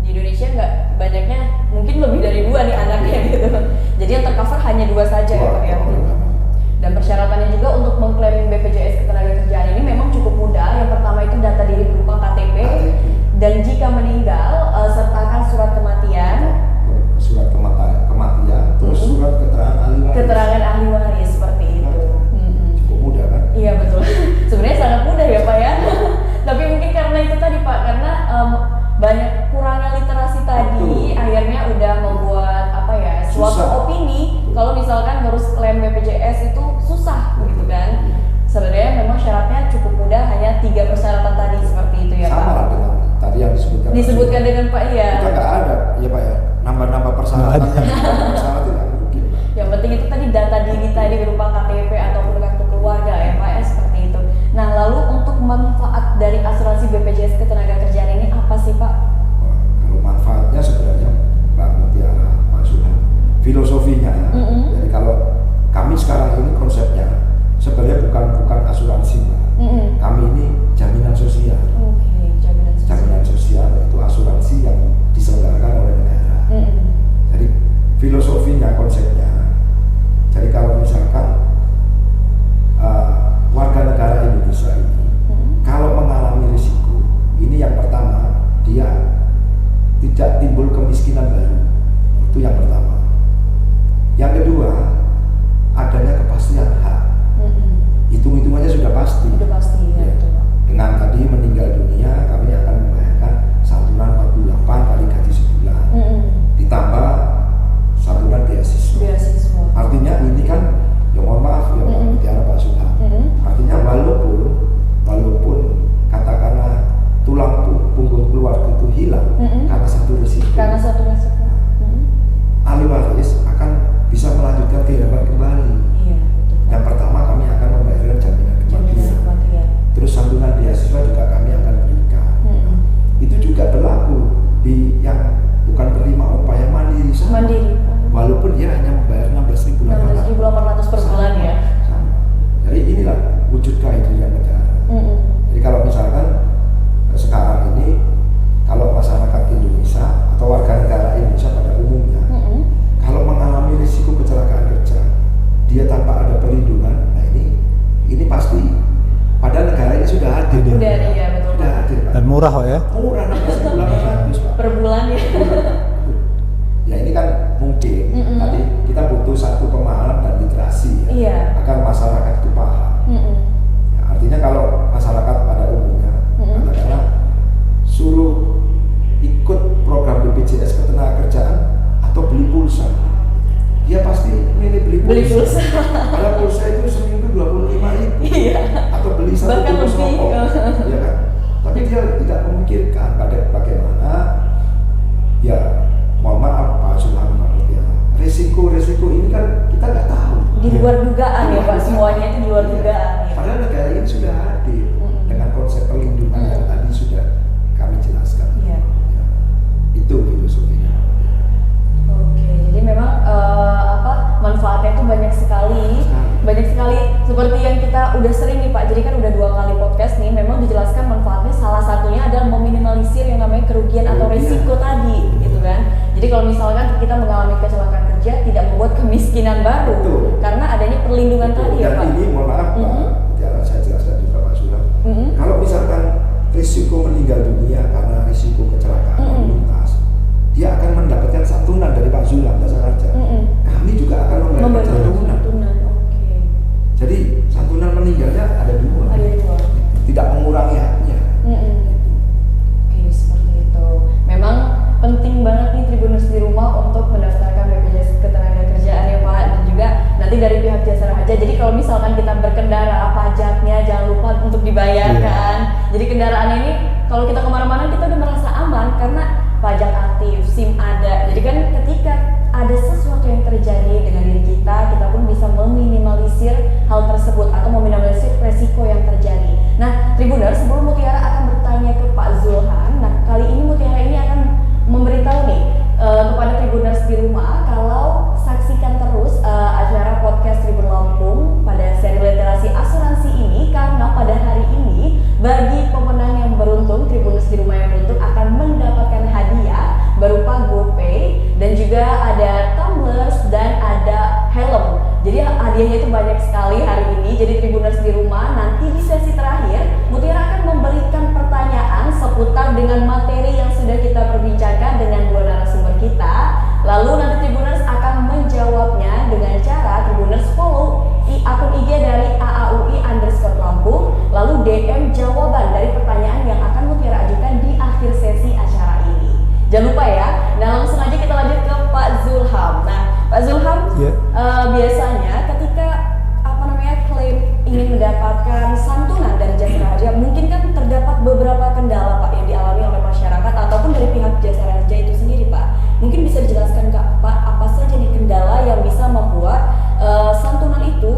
di Indonesia nggak banyaknya, mungkin lebih dari 2 nih anaknya gitu. Jadi yang tercover hanya 2 saja ya Pak ya. Dan persyaratannya juga untuk mengklaim BPJS Ketenagakerjaan ini memang cukup mudah. Yang pertama itu data diri berupa KTP, dan jika meninggal sertakan surat kematian, terus surat keterangan ahli waris. Seperti itu. Cukup mudah kan? Iya betul. Sebenarnya sangat mudah ya Pak ya. Tapi mungkin karena itu tadi Pak, karena banyak kurangnya literasi tadi, akhirnya udah membuat suatu opini kalau misalkan harus klaim BPJS itu susah begitu kan. Sebenarnya memang syaratnya cukup mudah, hanya 3 persyaratan tadi seperti itu ya Pak. Sama lah dengan tadi yang disebutkan dengan Pak ya. Kita nggak ada ya Pak ya, nambah-nambah persyaratan persyaratan nggak mungkin. Yang penting itu tadi data diri tadi berupa KTP ataupun kartu keluarga ya Pak ya, seperti itu. Nah lalu untuk manfaat dari asuransi BPJS Ketenagakerjaan ini apa sih Pak? Kalau manfaatnya sebenarnya Mbak Mutiara, Pak Sunan, filosofinya jadi kalau kami sekarang ini konsepnya sebenarnya bukan asuransi Mbak. Kami ini jaminan sosial. Jaminan sosial itu asuransi yang diselenggarakan oleh negara. Jadi filosofinya, konsepnya, jadi kalau misalkan warga negara Indonesia ini kalau mengalami risiko, ini yang pertama dia tidak timbul kemiskinan baru, itu yang pertama. Yang kedua, murah kok ya. Murah 16.800 Pak. Per bulan ya. Ya ini kan mungkin tadi kita butuh satu pemahaman dan literasi ya, Iya. agar masyarakat itu paham. Ya, artinya kalau masyarakat pada umumnya katakanlah suruh ikut program BPJS Ketenagakerjaan atau beli pulsa, dia pasti milih beli pulsa. Kalau pulsa itu seminggu 25.000 Iya. atau beli satu Bahkan bungkus lebih. rokok, ya kan? Tapi dia tidak memikirkan bagaimana ya, mohon maaf Pak Zulham, ya resiko ini kan kita nggak tahu. Di luar dugaan ya Pak, semuanya itu di luar dugaan. Ya. Padahal negara ini sudah hadir dengan konsep perlindungan yang tadi sudah kami jelaskan. Iya. Ya, itu filosofinya. Oke, jadi memang manfaatnya itu banyak sekali, seperti yang kita udah sering nih Pak. Jadi kan udah 2 kali podcast nih, memang dijelaskan manfaatnya salah satunya adalah meminimalisir yang namanya kerugian atau resiko tadi, gitu kan. Jadi kalau misalkan kita mengalami kecelakaan kerja tidak membuat kemiskinan baru, Betul. karena adanya perlindungan tadi ya Dan Pak. ini mohon maaf Pak, biar saya jelaskan juga Pak Zulham. Kalau misalkan risiko meninggal dunia karena risiko kecelakaan lalu lintas, dia akan mendapatkan santunan dari Pak Zulham jasa raja. Kami juga akan memberikan santunan. Oke. Jadi santunan meninggalnya ada 2. Ada 2. Tidak mengurangi haknya. Oke, seperti itu. Memang penting banget nih Tribuners di rumah untuk mendaftarkan BPJS Ketenagakerjaan ya Pak, dan juga nanti dari pihak jasa raja. Jadi kalau misalkan kita berkendara, pajaknya jangan lupa untuk dibayarkan. Jadi kendaraan ini kalau kita kemana-mana kita udah merasa aman karena pajak aktif, SIM ada. Jadi kan ketika ada sesuatu yang terjadi dengan diri kita pun bisa meminimalisir hal tersebut atau meminimalisir resiko yang terjadi. Nah, Tribuners, sebelum Mutiara akan bertanya ke Pak Zulham, nah kali ini Mutiara ini akan memberitahu nih kepada Tribuners di rumah kalau saksikan terus acara podcast Tribun Lampung pada seri literasi asuransi ini, karena pada hari ini bagi pemenang yang beruntung, Tribuners di rumah yang beruntung akan mendapatkan hadiah berupa GoPay dan juga ada tumblers dan ada helm. Jadi hadiahnya itu banyak sekali hari ini. Jadi Tribuners di rumah, nanti di sesi terakhir Mutiara akan memberikan pertanyaan seputar dengan materi yang sudah kita perbincangkan dengan 2 narasumber kita. Lalu nanti Tribuners akan menjawabnya dengan cara Tribuners follow akun IG dari @AAUI_Lampung, lalu DM jawaban dari pertanyaan yang akan Mutiara ajukan di akhir sesi acara ini. Jangan lupa ya. Nah, langsung aja kita lanjut ke Pak Zulham. Nah, Pak Zulham, biasanya ketika klaim ingin mendapatkan santunan dari jasa raja, mungkin kan terdapat beberapa kendala Pak yang dialami oleh masyarakat ataupun dari pihak jasa raja itu sendiri Pak. Mungkin bisa dijelaskan Pak, apa saja nih kendala yang bisa membuat santunan itu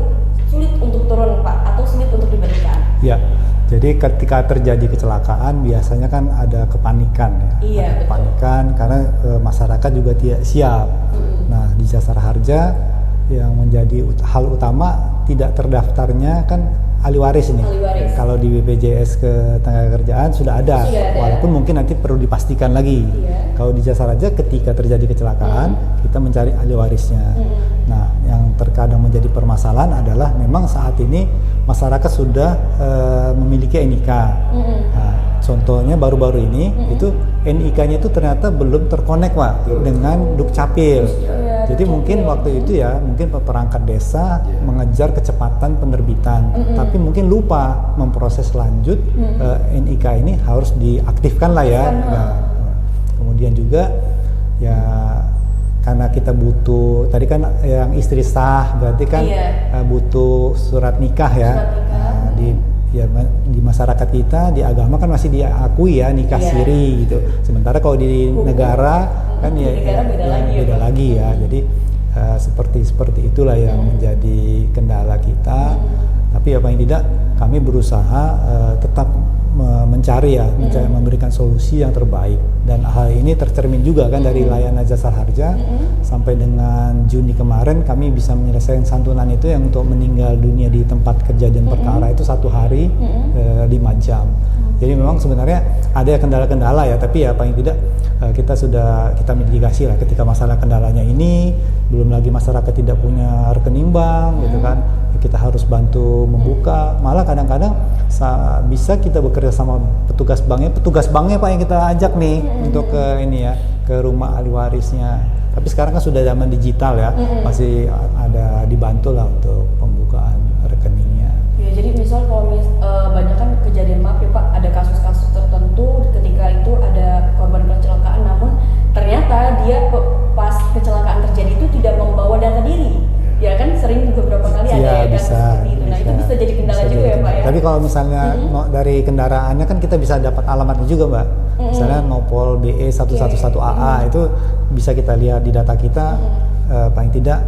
sulit untuk turun Pak atau sulit untuk diberikan? Ya. Jadi ketika terjadi kecelakaan biasanya kan ada kepanikan ya. Iya, ada kepanikan karena masyarakat juga tidak siap. Nah, di jasa harja yang menjadi hal utama tidak terdaftarnya kan ahli waris ini. Kalau di BPJS Ketenagakerjaan sudah ada, walaupun mungkin nanti perlu dipastikan lagi. Kalau di jasa raja ketika terjadi kecelakaan kita mencari ahli warisnya. Nah, yang terkadang menjadi permasalahan adalah memang saat ini masyarakat sudah memiliki NIK. Nah, contohnya baru-baru ini itu NIK-nya itu ternyata belum terkonek Pak dengan Dukcapil. Jadi mungkin waktu itu ya mungkin perangkat desa mengejar kecepatan penerbitan, tapi mungkin lupa memproses lanjut NIK ini harus diaktifkan lah ya. Nah, kemudian juga ya karena kita butuh tadi kan yang istri sah berarti kan butuh surat nikah ya. Nah, di masyarakat kita di agama kan masih diakui ya nikah siri gitu. Sementara kalau di negara kan beda lagi ya. Jadi seperti itulah yang menjadi kendala kita. Tapi ya paling tidak kami berusaha tetap mencari memberikan solusi yang terbaik, dan hal ini tercermin juga kan dari layanan jasa harja. Sampai dengan Juni kemarin kami bisa menyelesaikan santunan itu yang untuk meninggal dunia di tempat kejadian perkara itu 1 hari 5 jam. Jadi memang sebenarnya ada kendala-kendala ya, tapi ya paling tidak kita mitigasi lah ketika masalah kendalanya ini. Belum lagi masyarakat tidak punya rekening bank gitu kan, kita harus bantu membuka. Malah kadang-kadang bisa kita bekerja sama petugas banknya Pak yang kita ajak nih untuk ke ini ya, ke rumah ahli warisnya. Tapi sekarang kan sudah zaman digital ya, masih ada dibantu lah untuk pembukaan rekeningnya. Ya, jadi misal kalau banyak kan kejadian, maaf ya Pak, ada kasus-kasus tertentu ketika itu ada korban kecelakaan, namun ternyata dia pas kecelakaan terjadi itu tidak membawa data diri. Ya kan sering beberapa kali ada ya kan seperti itu. Nah, itu bisa jadi kendala juga ya Pak ya. Tapi kalau misalnya dari kendaraannya kan kita bisa dapat alamatnya juga Mbak. Misalnya Nopol BE 111AA itu bisa kita lihat di data kita, paling tidak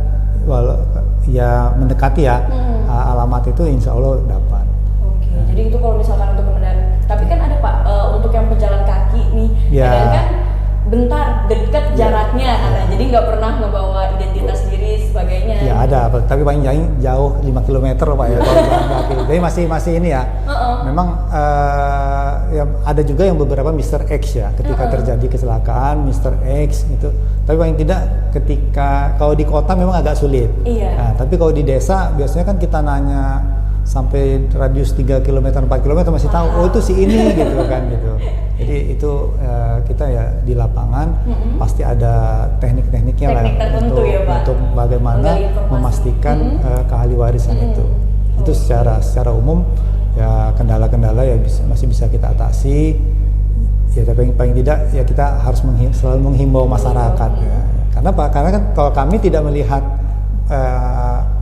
ya mendekati ya alamat itu insya Allah dapat. Oke, jadi itu kalau misalkan untuk kendaraan. Tapi kan ada Pak untuk yang pejalan kaki nih, kan bentar dekat jaraknya, nah, jadi nggak pernah ngebawa identitas diri sebagainya. Ya ada, tapi paling jauh 5 km Pak ya kalau jalan kaki. Jadi masih ini ya. Memang ya ada juga yang beberapa Mr. X ya, ketika terjadi kecelakaan Mr. X itu. Tapi paling tidak ketika kalau di kota memang agak sulit. Iya. Nah, tapi kalau di desa biasanya kan kita nanya sampai radius 3 km, 4 km masih tahu, oh itu si ini gitu kan gitu. Jadi itu kita ya di lapangan pasti ada teknik-tekniknya lah untuk bagaimana memastikan keahli warisan itu. Itu secara umum ya kendala-kendala ya masih bisa kita atasi. Ya tapi paling tidak ya kita harus selalu menghimbau masyarakat ya. Karena Karena kan kalau kami tidak melihat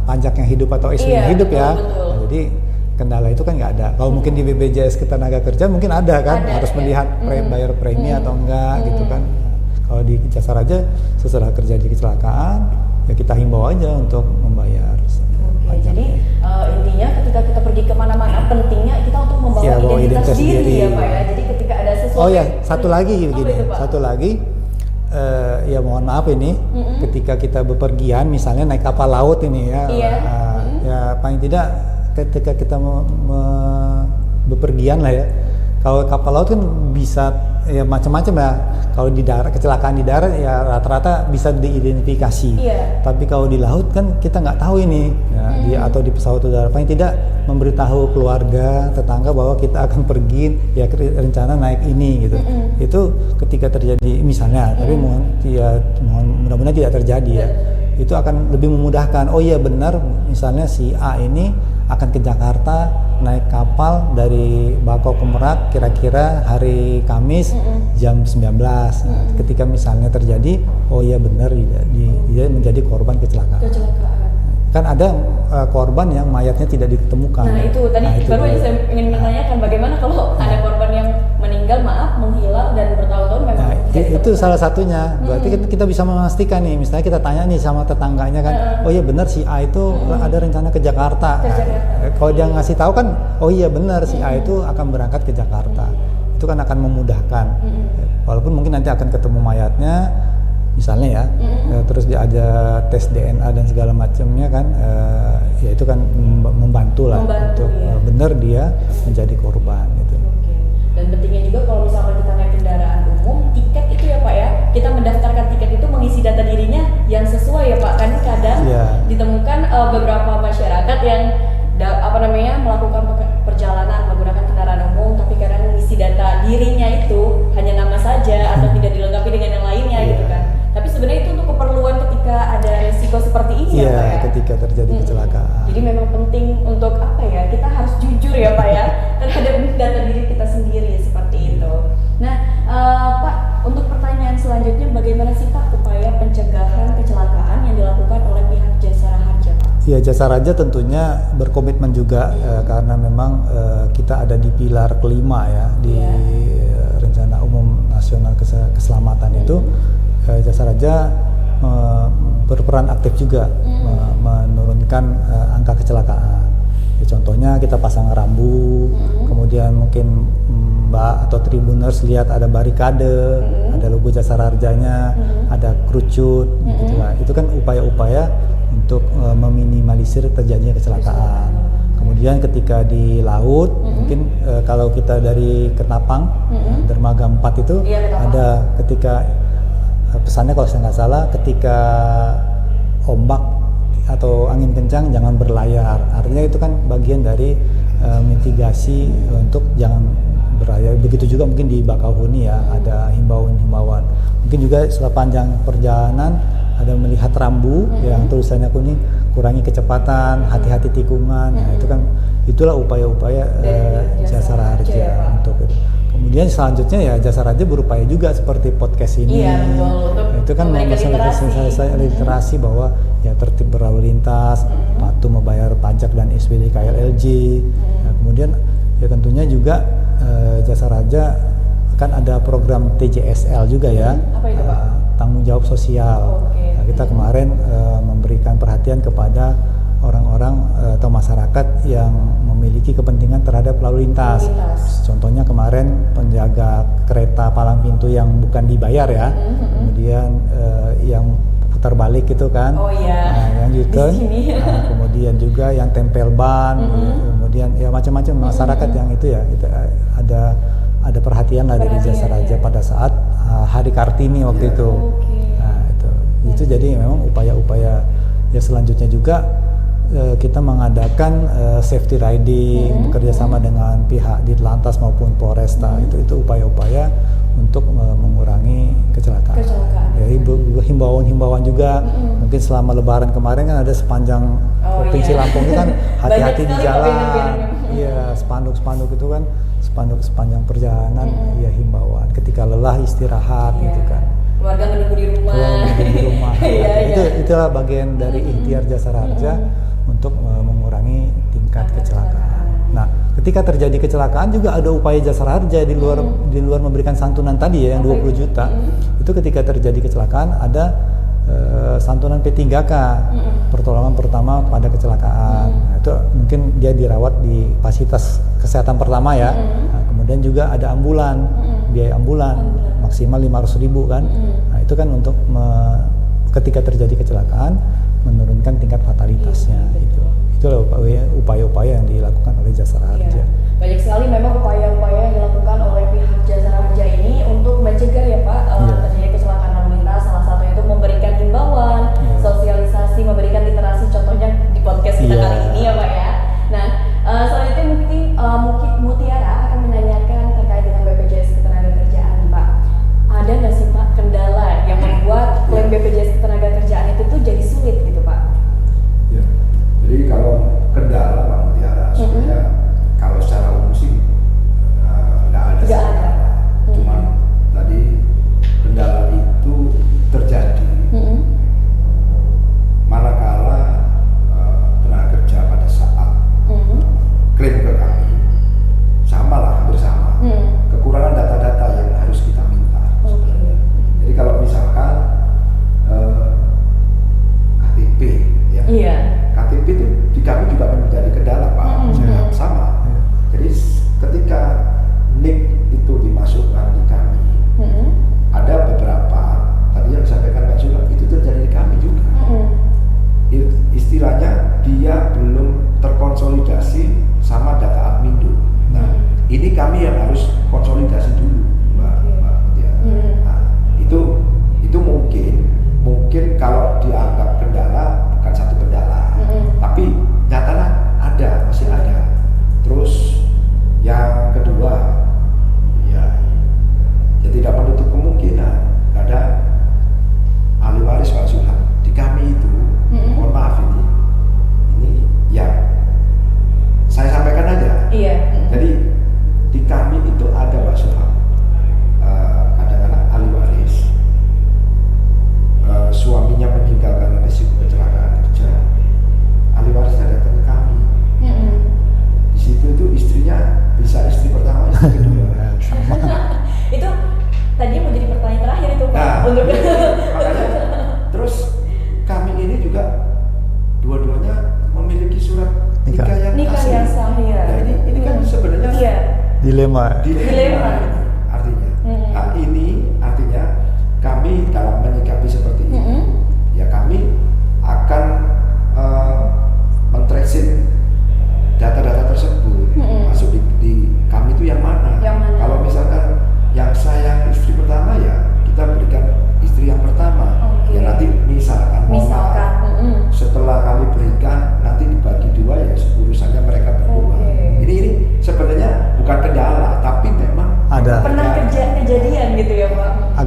pajaknya hidup atau istrinya hidup ya. Nah, jadi kendala itu kan nggak ada. Kalau mungkin di BPJS Ketenagakerjaan mungkin ada kan, harus melihat bayar premi atau enggak gitu kan. Kalau di Jasa Raja setelah terjadi kecelakaan ya kita himbau aja untuk membayar. Oke, jadi intinya ketika kita pergi kemana-mana pentingnya kita untuk membawa identitas diri ya Pak ya. Jadi ketika ada sesuatu. Oh ya, satu lagi ya mohon maaf ini ketika kita bepergian misalnya naik kapal laut ini ya, ya paling tidak ketika kita bepergian lah ya, kalau kapal laut kan bisa ya macam-macam ya. Kalau di darat, kecelakaan di darat ya rata-rata bisa diidentifikasi. Tapi kalau di laut kan kita nggak tahu ini ya, atau di pesawat udara paling tidak memberitahu keluarga, tetangga bahwa kita akan pergi ya rencana naik ini gitu. Itu ketika terjadi misalnya, tapi mohon mudah-mudahan tidak terjadi ya. Itu akan lebih memudahkan. Oh iya benar, misalnya si A ini akan ke Jakarta naik kapal dari Bako ke Merak kira-kira hari Kamis jam 19. Ketika misalnya terjadi, oh iya benar dia menjadi korban kecelakaan. Kan ada korban yang mayatnya tidak ditemukan. Nah itu tadi baru aja saya ingin menanyakan bagaimana kalau ada korban yang meninggal, menghilang dan bertahun-tahun memang. Itu salah satunya. Berarti kita bisa memastikan nih, misalnya kita tanya nih sama tetangganya kan, oh iya benar si A itu ada rencana ke Jakarta. Kalau dia ngasih tahu kan, oh iya benar si A itu akan berangkat ke Jakarta. Itu kan akan memudahkan. Walaupun mungkin nanti akan ketemu mayatnya, misalnya ya, terus dia ada tes DNA dan segala macamnya kan, ya itu kan membantu lah untuk benar dia menjadi korban gitu. Dan pentingnya juga kalau misalnya kita naik kendaraan umum, tiket itu ya Pak ya, kita mendaftarkan tiket itu mengisi data dirinya yang sesuai ya Pak. Kan kadang ditemukan beberapa masyarakat yang melakukan perjalanan menggunakan kendaraan umum, tapi kadang mengisi data dirinya itu hanya nama saja atau tidak dilengkapi dengan yang lainnya gitu kan. Tapi sebenarnya itu untuk keperluan ketika ada resiko seperti ini ya Pak ya. Ketika terjadi kecelakaan. Jadi memang penting untuk kita harus jujur ya Pak ya terhadap data diri kita sendiri seperti itu. Nah Pak, untuk pertanyaan selanjutnya, bagaimana sih Pak upaya pencegahan kecelakaan yang dilakukan oleh pihak Jasara Harja Pak? Ya Jasa Raja tentunya berkomitmen juga karena memang kita ada di pilar kelima ya di Rencana Umum Nasional Keselamatan itu. Jasa Raja berperan aktif juga menurunkan angka kecelakaan. Ya, contohnya kita pasang rambu, kemudian mungkin Mbak atau Tribuners lihat ada barikade, ada logo Jasa Harjanya, ada kerucut, gitu lah. Itu kan upaya-upaya untuk meminimalisir terjadinya kecelakaan. Kemudian ketika di laut, mungkin kalau kita dari Ketapang, dermaga 4 itu ada ketika pesannya kalau saya nggak salah ketika ombak atau angin kencang jangan berlayar. Artinya itu kan bagian dari mitigasi untuk jangan berlayar. Begitu juga mungkin di Bakauheni ya, ada himbauan-himbauan. Mungkin juga sepanjang perjalanan ada melihat rambu yang tulisannya kuning, kurangi kecepatan, hati-hati tikungan. Nah, itu kan itulah upaya-upaya Jasara Harja ya, untuk itu. Kemudian selanjutnya ya Jasara Harja berupaya juga seperti podcast ini. Iya, betul. Itu kan literasi bahwa ya tertib berlalu lintas, patuh membayar pajak dan SPD KLLJ. Nah, kemudian ya tentunya juga Jasara Harja kan ada program TJSL juga ya. Apa itu, Pak? Tanggung jawab sosial. Okay. Nah, kita kemarin memberikan perhatian kepada orang-orang atau masyarakat yang memiliki kepentingan terhadap lalu lintas. Contohnya kemarin penjaga kereta palang pintu yang bukan dibayar ya, kemudian yang putar balik itu kan, yang U-turn, kemudian juga yang tempel ban, kemudian ya macam-macam masyarakat yang itu ya, itu ada perhatian lah dari Jasara Harja pada saat Hari Kartini waktu itu. Nah, itu jadi memang upaya-upaya ya selanjutnya juga kita mengadakan safety riding bekerja sama dengan pihak Ditlantas maupun Polresta. Itu upaya-upaya untuk mengurangi kecelakaan. Jadi himbauan-himbauan juga mungkin selama Lebaran kemarin kan ada sepanjang Provinsi Lampung itu kan hati-hati di jalan. Iya, spanduk-spanduk itu kan spanduk sepanjang perjalanan ya himbauan. Ketika lelah istirahat gitu kan. Keluarga menunggu di rumah. Itulah bagian dari ikhtiar Jasara Harja untuk mengurangi tingkat kecelakaan. Nah, ketika terjadi kecelakaan juga ada upaya Jasara Harja di luar memberikan santunan tadi ya yang 20 juta. Itu ketika terjadi kecelakaan ada santunan P3K, pertolongan pertama pada kecelakaan. Nah, itu mungkin dia dirawat di fasilitas kesehatan pertama ya. Nah, kemudian juga ada ambulan, biaya ambulan maksimal 500.000 kan. Nah, itu kan untuk ketika terjadi kecelakaan menurunkan tingkat fatalitasnya. Itulah upaya-upaya yang dilakukan oleh Jasara Harja. Banyak sekali memang upaya-upaya yang dilakukan oleh pihak Jasara Harja ini untuk mencegah ya Pak terjadi kecelakaan lalu lintas. Salah satunya itu memberikan himbauan, sosialisasi, memberikan literasi. Contohnya di podcast kita kali ini ya Pak ya. Nah, selanjutnya mungkin Mutiara akan menanyakan terkait dengan BPJS Ketenagakerjaan nih Pak. Ada nggak sih Pak kendala yang membuat klaim BPJS Ketenagakerjaan itu tuh jadi sulit gitu Pak? Ya, jadi kalau kendala Pak Mutiara sebenarnya kalau secara umum sih nggak ada. Cuman tadi kendala itu terjadi manakala tenaga kerja pada saat klaim ke kami hampir sama kekurangan data-data yang harus kita minta sebenarnya. Jadi kalau misalkan KTP ya, KTP itu di kami juga menjadi kendala Pak, sama. Jadi ketika NIK itu dimasukkan di kami, ada beberapa tadi yang disampaikan Pak Sulam itu terjadi di kami juga. Istilahnya dia belum terkonsolidasi sama data Admindo. Nah, ini kami yang harus konsolidasi dulu, Mbak. Ya. Nah, itu mungkin kalau dianggap kendala bukan satu kendala, tapi nyatanya masih ada. Terus yang kedua, ya tidak menutup kemungkinan ada ahli waris Pak Sulam di kami itu. Mohon maaf ini ya saya sampaikan aja. Jadi di kami itu ada Pak Sulam, kadang-kadang ahli waris suaminya meninggal karena risiko kecelakaan kerja, ahli warisnya datang ke kami. Di situ itu istrinya bisa istri pertama, istri kedua. Itu tadi mau jadi pertanyaan terakhir itu Pak. Makanya terus kami ini juga dua-duanya memiliki surat nikah yang sah ya. Nah, ini kan sebenarnya dilema. Artinya. Nah, ini artinya kami dalam menyikapi seperti ini, ya kami akan men-tracing data-data tersebut masuk di kami itu yang mana. Kalau misalkan yang sayang istri pertama ya kita berikan istri yang pertama. Ya nanti misalkan setelah kami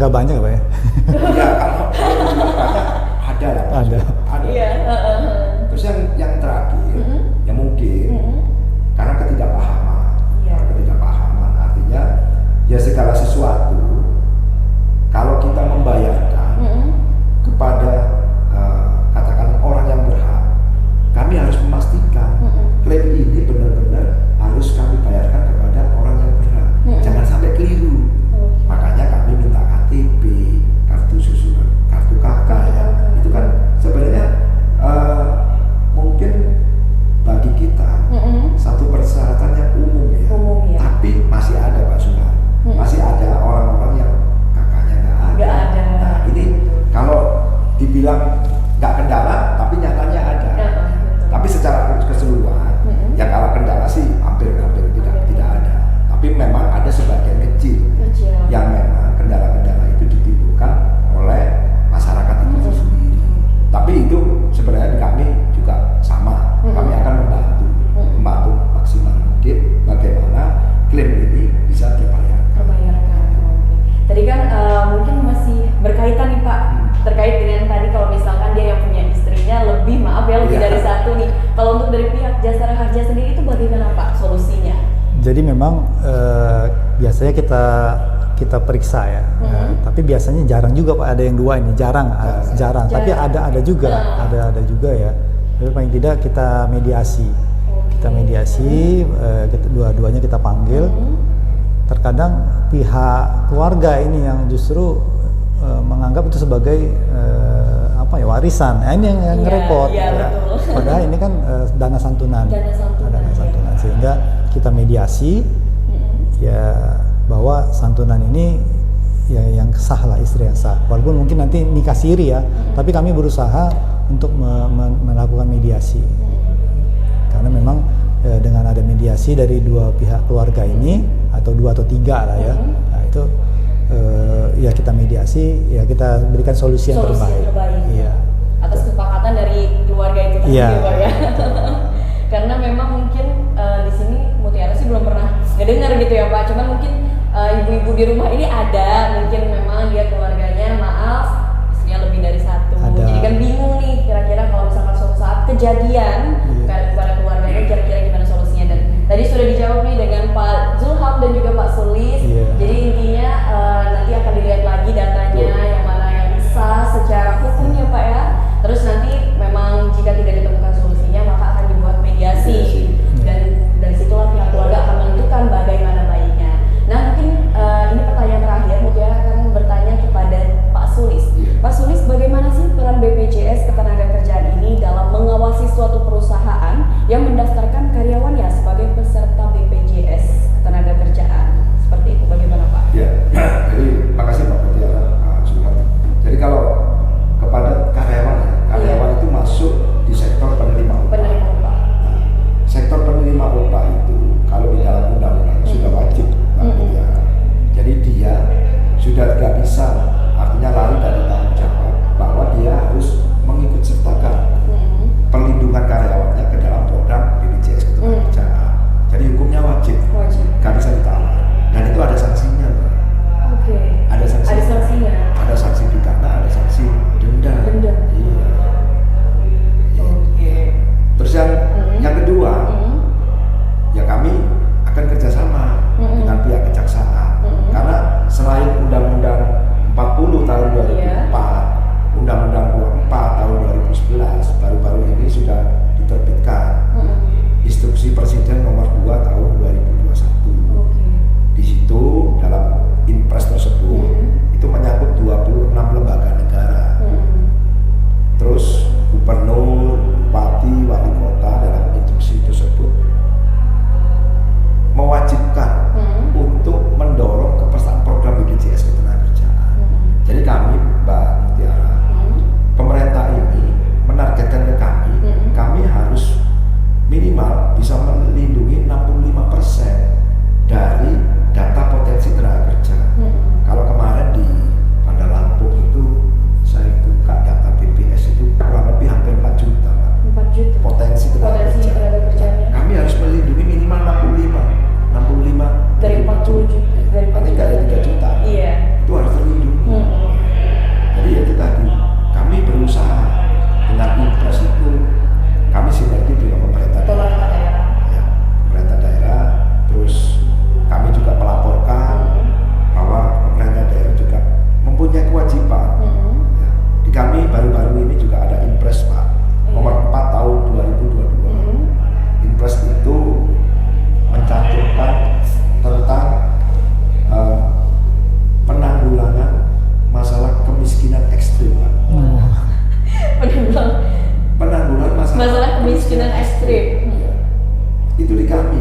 juga banyak Pak ya? Ya kalau jumlah banyak ada lah. Pak. Ada. Ada. Iya. Terus yang terakhir, yang mungkin karena ketidakpahaman. Iya. Ketidakpahaman artinya ya segala sesuatu kalau kita membayarkan kepada katakan orang yang berhak, kami harus memastikan klaim ini benar-benar harus kami bayarkan kepada orang yang berhak. Jangan sampai keliru. Makanya kami minta KTP, kartu susunan, kartu KK ya. Itu kan sebenarnya mungkin bagi kita satu persyaratan yang umum ya. Tapi masih ada Pak Sunar. Masih ada orang-orang yang kakaknya nggak ada. Nah ini kalau dibilang nggak kendala, tapi nyatanya ada. Tapi secara keseluruhan, yang kalau kendala sih hampir-hampir tidak ada. Tapi memang ada sebagian kecil yang memang kendala-kendala itu ditimbulkan oleh masyarakat itu sendiri. Tapi itu sebenarnya kami juga sama. Kami akan membantu maksimal mungkin bagaimana klaim ini bisa terbayarkan. Tadi kan mungkin masih berkaitan nih Pak, terkait dengan tadi kalau misalkan dia yang punya istrinya lebih lebih dari satu nih. Kalau untuk dari pihak Jasara Harja sendiri itu bagaimana Pak solusinya? Jadi memang biasanya kita periksa ya, tapi biasanya jarang juga Pak ada yang dua ini, jarang. Tapi ada juga ya. Tapi paling tidak kita mediasi, dua-duanya kita panggil. Terkadang pihak keluarga ini yang justru menganggap itu sebagai warisan. Nah, ini yang repot. Iya, betul. Padahal ini kan dana santunan. Sehingga kita mediasi ya bahwa santunan ini ya yang sah lah, istri yang sah. Walaupun mungkin nanti nikah siri ya, tapi kami berusaha untuk melakukan mediasi. Karena memang dengan ada mediasi dari dua pihak keluarga ini atau dua atau tiga lah ya, nah itu ya kita mediasi, ya kita berikan solusi yang terbaik. Iya. Atas kesepakatan dari keluarga itu tadi Pak ya. Karena memang mungkin di sini Mutiara sih belum pernah ngedengar gitu ya Pak. Cuman mungkin ibu-ibu di rumah ini ada, mungkin memang dia keluarganya maaf istrinya lebih dari satu. Ada. Jadi kan bingung nih kira-kira kalau misalkan suatu saat kejadian kepada keluarganya kira-kira gimana solusinya. Dan tadi sudah dijawab nih dengan Pak Zulham dan juga Pak Sulis. Jadi intinya nanti akan dilihat lagi datanya yang mana yang sah secara hukumnya Pak ya. Terus nanti memang jika tidak ditemukan solusinya maka akan dibuat mediasi. Dan dari situlah pihak keluarga akan menentukan bagaimana baiknya. Nah mungkin ini pertanyaan terakhir, Mutiara akan bertanya kepada Pak Sulis. Pak Sulis, bagaimana sih peran BPJS Ketenagakerjaan ini dalam mengawasi suatu perusahaan yang mendaftarkan karyawannya sebagai peserta BPJS Ketenagakerjaan? Seperti itu, bagaimana Pak? Ya, jadi makasih Pak Mutiara, Jadi kalau kepada karyawan itu masuk di sektor kemiskinan ekstrim. Ya. Itu di kami